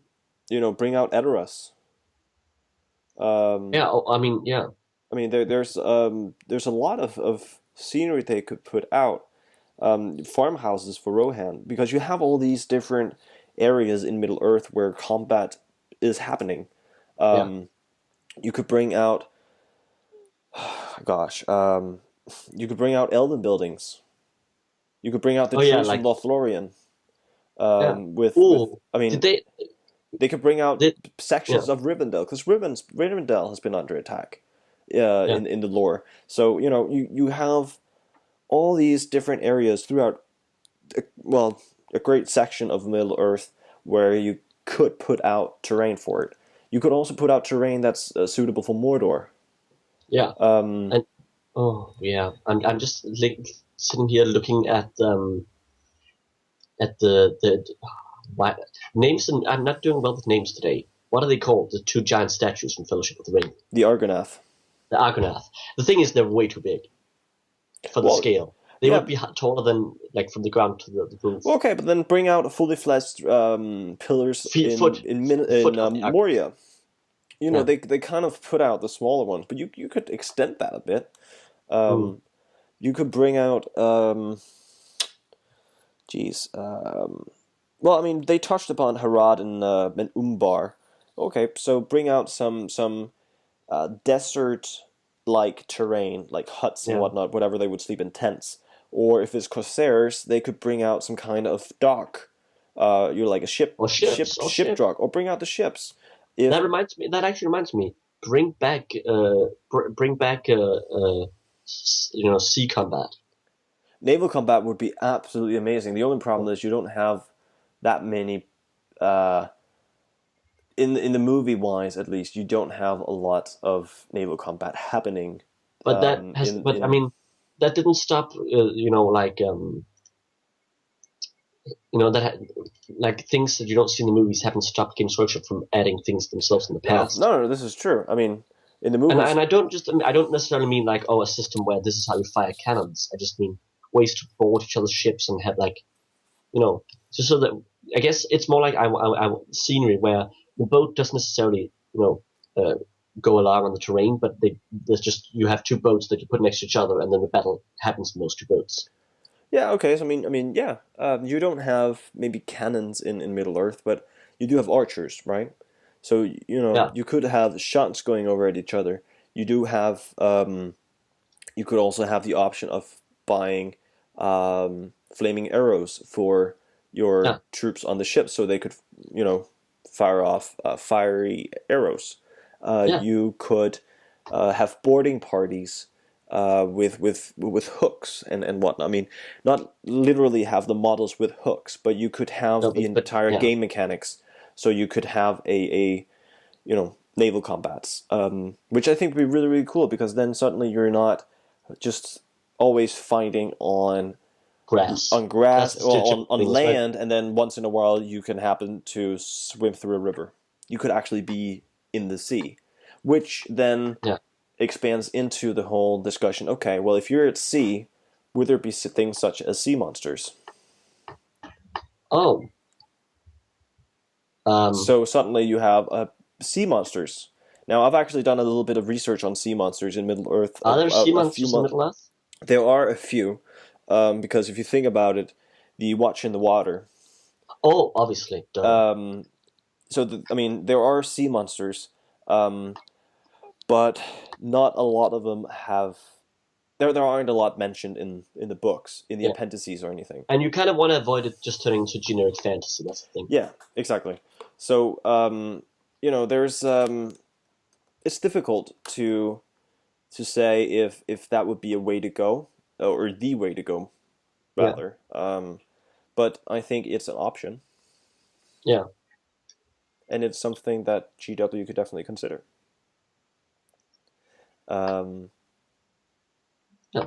S2: bring out Edoras. Um,
S1: yeah. Oh, I mean, yeah,
S2: I mean, there's a lot of scenery they could put out, farmhouses for Rohan, because you have all these different areas in Middle Earth where combat is happening.
S1: yeah.
S2: Um, you could bring out, gosh, you could bring out Elven buildings. You could bring out the
S1: Oh, yeah.
S2: trees from
S1: Like,
S2: Lothlorien.
S1: yeah.
S2: With
S1: Oh,
S2: I
S1: did
S2: mean,
S1: they?
S2: they could bring out
S1: Did yeah,
S2: sections of Rivendell, because Rivendell has been under attack,
S1: yeah.
S2: in the lore. So you have all these different areas throughout, well, a great section of Middle Earth where you could put out terrain for it. You could also put out terrain that's suitable for Mordor.
S1: Yeah.
S2: Um,
S1: And oh, yeah. I'm just like sitting here looking at the why, names, and I'm not doing well with names today. What are they called? The two giant statues from Fellowship of the Ring,
S2: the Argonath.
S1: the Argonath. The thing is, they're way too big for the
S2: Well,
S1: scale. They would
S2: yeah.
S1: be taller than like from the ground to the roof.
S2: Well, okay, but then bring out fully fleshed pillars
S1: Feet, foot,
S2: in
S1: foot of the Argonath.
S2: Moria.
S1: Yeah.
S2: They kind of put out the smaller ones, but you could extend that a bit.
S1: Mm.
S2: You could bring out, geez, well, I mean, they touched upon Harad and Umbar. Okay, so bring out some desert-like terrain, like huts and
S1: Yeah.
S2: whatnot, whatever they would sleep in tents. Or if it's Corsairs, they could bring out some kind of dock. Like a
S1: Or ships. Or
S2: ship
S1: ship.
S2: dock, or bring out the ships. If
S1: That reminds me. That actually reminds me. Bring back sea combat.
S2: naval combat would be absolutely amazing. The only problem is you don't have that many. Uh, in the movie wise, at least, you don't have a lot of naval combat happening.
S1: But that has. But I
S2: In
S1: mean, that didn't stop. Like things that you don't see in the movies haven't stopped Games Workshop from adding things themselves in the
S2: No,
S1: past.
S2: no, no, this is true. I mean, in the
S1: And
S2: movies,
S1: and I don't necessarily mean like, oh, a system where this is how you fire cannons. I just mean ways to board each other's ships and have like, just so that I guess it's more like I scenery where the boat doesn't necessarily go along on the terrain, but there's just you have two boats that you put next to each other, and then the battle happens in those two boats.
S2: yeah, okay. So I mean, yeah. You don't have maybe cannons in Middle Earth, but you do have archers, right? So
S1: Yeah,
S2: you could have shots going over at each other. You do have you could also have the option of buying flaming arrows for
S1: yeah,
S2: your troops on the ship, so they could fire off fiery arrows.
S1: yeah.
S2: You could have boarding parties with hooks and whatnot. I mean, not literally have the models with hooks, but you could have
S1: No,
S2: the
S1: but
S2: entire
S1: yeah,
S2: game mechanics. So you could have a naval combats, which I think would be really really cool, because then suddenly you're not just always fighting
S1: grass.
S2: on grass
S1: That's the
S2: or
S1: stereotypical
S2: on
S1: things, right?
S2: land, and then once in a while you can happen to swim through a river. You could actually be in the sea, which then
S1: Yeah.
S2: expands into the whole discussion. Okay, well, if you're at sea, would there be things such as sea monsters?
S1: Oh, um,
S2: So suddenly you have sea monsters. Now, I've actually done a little bit of research on sea monsters in Middle Earth.
S1: are there sea
S2: A few
S1: monsters in
S2: months.
S1: Middle Earth?
S2: There are a few, because if you think about it, the Watch in the Water.
S1: Oh, obviously, duh.
S2: Um, I mean, there are sea monsters, um, but not a lot of them have. There aren't a lot mentioned in the books, in the
S1: Yeah,
S2: appendices or anything.
S1: and you kind of want to avoid it just turning into generic fantasy. That's the thing.
S2: Yeah, exactly. So, there's it's difficult to say if that would be a way to go, or the way to go,
S1: Yeah,
S2: rather. But I think it's an option,
S1: yeah.
S2: and it's something that GW could definitely consider. Um,
S1: Yeah.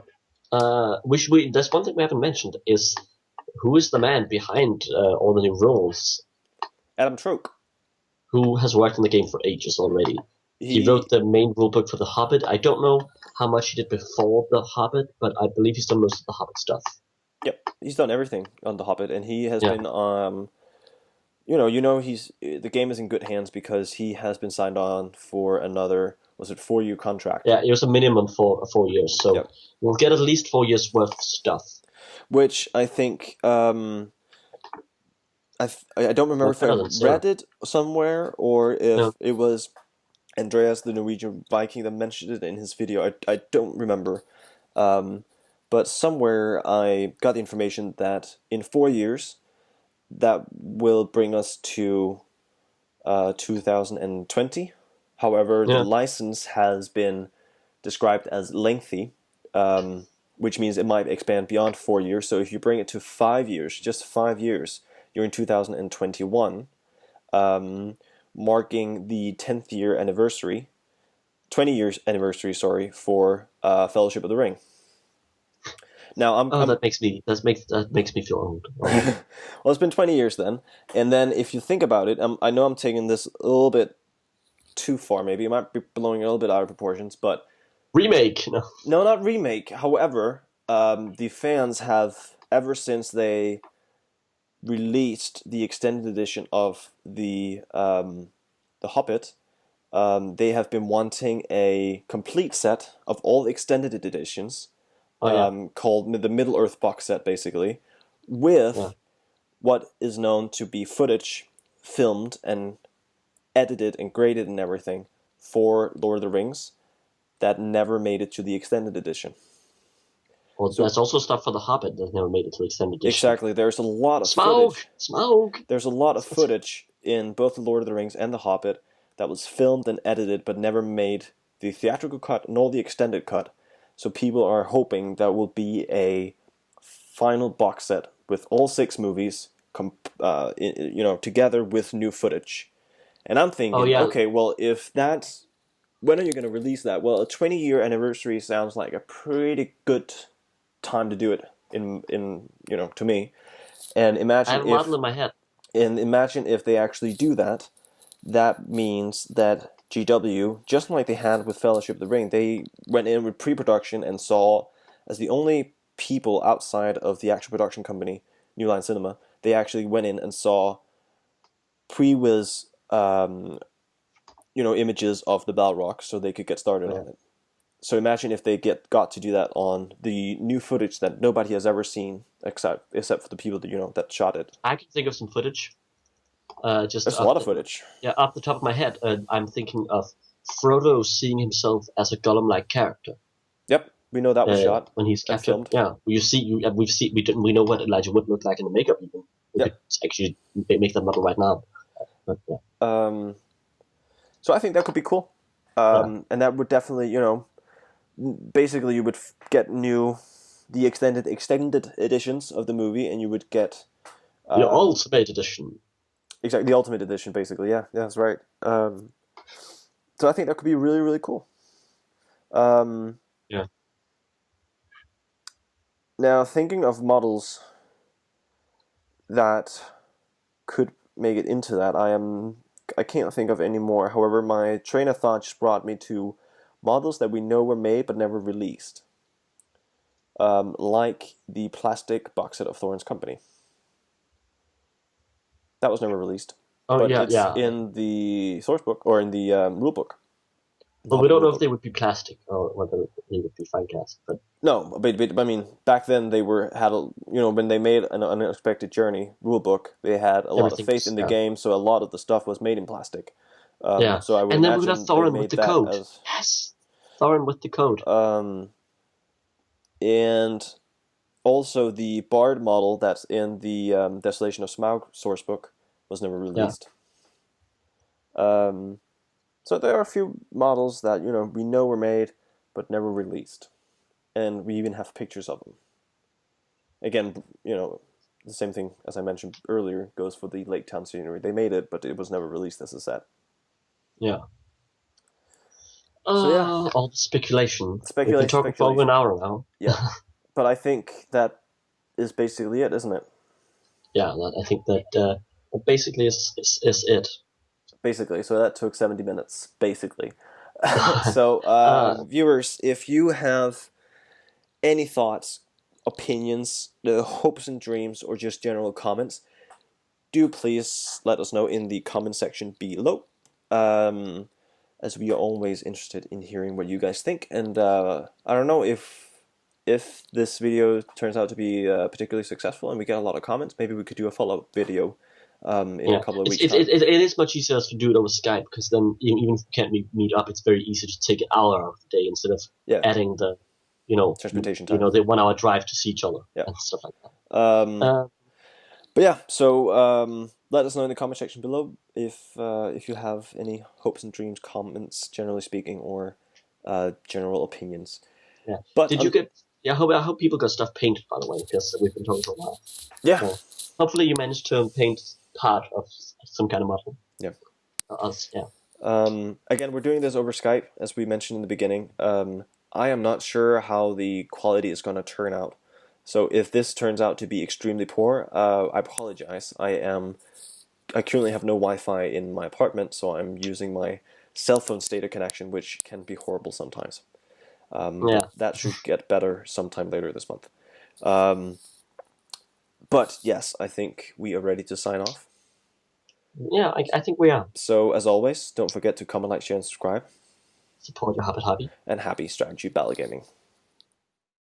S1: There's one thing we haven't mentioned is who is the man behind all the new rules?
S2: Adam Troke.
S1: Who has worked on the game for ages already? He wrote the main rulebook for The Hobbit. I don't know how much he did before The Hobbit, but I believe he's done most of The Hobbit stuff.
S2: Yep, he's done everything on The Hobbit, and he has
S1: Yeah.
S2: been he's the game is in good hands because he has been signed on for another 4-year contract.
S1: Yeah, it was a minimum for 4 years, so
S2: Yep.
S1: we'll get at least 4 years worth of stuff.
S2: Which I think I don't remember if I read it somewhere or if it was Andreas, the Norwegian Viking, that mentioned it in his video. I don't remember. But somewhere I got the information that in 4 years, that will bring us to 2020. However, the license has been described as lengthy, which means it might expand beyond 4 years. So if you bring it to 5 years, just 5 years, you're in 2021, marking the 10th year anniversary, 20 years anniversary, sorry, for Fellowship of the Ring. Now
S1: that makes me feel old.
S2: Well, it's been 20 years then, and then if you think about it, I know I'm taking this a little bit too far. Maybe I might be blowing it a little bit out of proportions, but
S1: remake.
S2: No, not remake. However, the fans have, ever since they released the extended edition of the Hobbit, they have been wanting a complete set of all extended editions. Called the Middle Earth box set, basically, with what is known to be footage filmed and edited and graded and everything for Lord of the Rings that never made it to the extended edition.
S1: Well, there's also stuff for The Hobbit that never made it to extended edition.
S2: Exactly. There's a lot of footage.
S1: Smoke!
S2: There's a lot of footage in both The Lord of the Rings and The Hobbit that was filmed and edited but never made the theatrical cut nor the extended cut. So people are hoping that will be a final box set with all 6 movies, together with new footage. And I'm thinking, okay, well, if that's, when are you going to release that? Well, a 20-year anniversary sounds like a pretty good time to do it. To me, and imagine
S1: I have a model in my head.
S2: And imagine if they actually do that. That means that GW, just like they had with Fellowship of the Ring, they went in with pre-production and saw, as the only people outside of the actual production company, New Line Cinema, they actually went in and saw pre-wiz, images of the Balrog so they could get started on it. So imagine if they got to do that on the new footage that nobody has ever seen except for the people that shot it.
S1: I can think of some footage.
S2: There's a lot of footage.
S1: Yeah, off the top of my head, I'm thinking of Frodo seeing himself as a Gollum-like character.
S2: Yep, we know that was shot
S1: when he's captured.
S2: Filmed.
S1: Yeah, we know what Elijah Wood looked like in the makeup. Even we could actually make that model right now. But,
S2: so I think that could be cool, and that would definitely, basically you would get the extended editions of the movie, and you would get
S1: the ultimate edition.
S2: Exactly, the ultimate edition, basically. Yeah, that's right. So I think that could be really, really cool.
S1: Yeah.
S2: Now, thinking of models that could make it into that, I can't think of any more. However, my train of thought just brought me to models that we know were made but never released. Like the plastic box set of Thorin's Company. That was never released. But it's in the source book, or in the rule book.
S1: But we don't know if they would be plastic or whether they would be fine cast. But
S2: no, but I mean, back then they when they made an Unexpected Journey rule book, they had a lot of faith in the game, so a lot of the stuff was made in plastic. So I would
S1: and then
S2: imagine
S1: we got Thorin with the code. Yes, Thorin with the code.
S2: And also the Bard model that's in the Desolation of Smaug source book was never released. So there are a few models that we know were made but never released, and we even have pictures of them. Again, the same thing as I mentioned earlier goes for the Lake Town scenery. They made it, but it was never released as a set.
S1: Yeah. All the speculation. We've been talking for over an hour now.
S2: Yeah, but I think that is basically it, isn't it?
S1: Yeah, I think that basically is it.
S2: Basically, so that took 70 minutes, basically. So,
S1: uh,
S2: viewers, if you have any thoughts, opinions, hopes and dreams, or just general comments, do please let us know in the comment section below, as we are always interested in hearing what you guys think. And I don't know if this video turns out to be particularly successful and we get a lot of comments, maybe we could do a follow-up video in a couple of weeks' time.
S1: It is much easier to do it over Skype, because then even if you can't meet up, it's very easy to take an hour out of the day instead of adding the,
S2: transportation time,
S1: the 1 hour drive to see each other and stuff like that.
S2: But yeah, so let us know in the comment section below if you have any hopes and dreams, comments, generally speaking, or general opinions.
S1: Yeah.
S2: But
S1: did you get? Yeah, I hope people got stuff painted, by the way, because we've been talking for a while.
S2: Yeah.
S1: So hopefully you managed to paint part of some kind of model.
S2: Yeah.
S1: Yeah.
S2: Again, we're doing this over Skype, as we mentioned in the beginning. I am not sure how the quality is going to turn out. So if this turns out to be extremely poor, I apologize. I currently have no Wi-Fi in my apartment, so I'm using my cell phone's data connection, which can be horrible sometimes. That should get better sometime later this month. But yes, I think we are ready to sign off.
S1: Yeah, I think we are.
S2: So as always, don't forget to comment, like, share, and subscribe.
S1: Support your Hobbit hobby.
S2: And happy strategy battle gaming.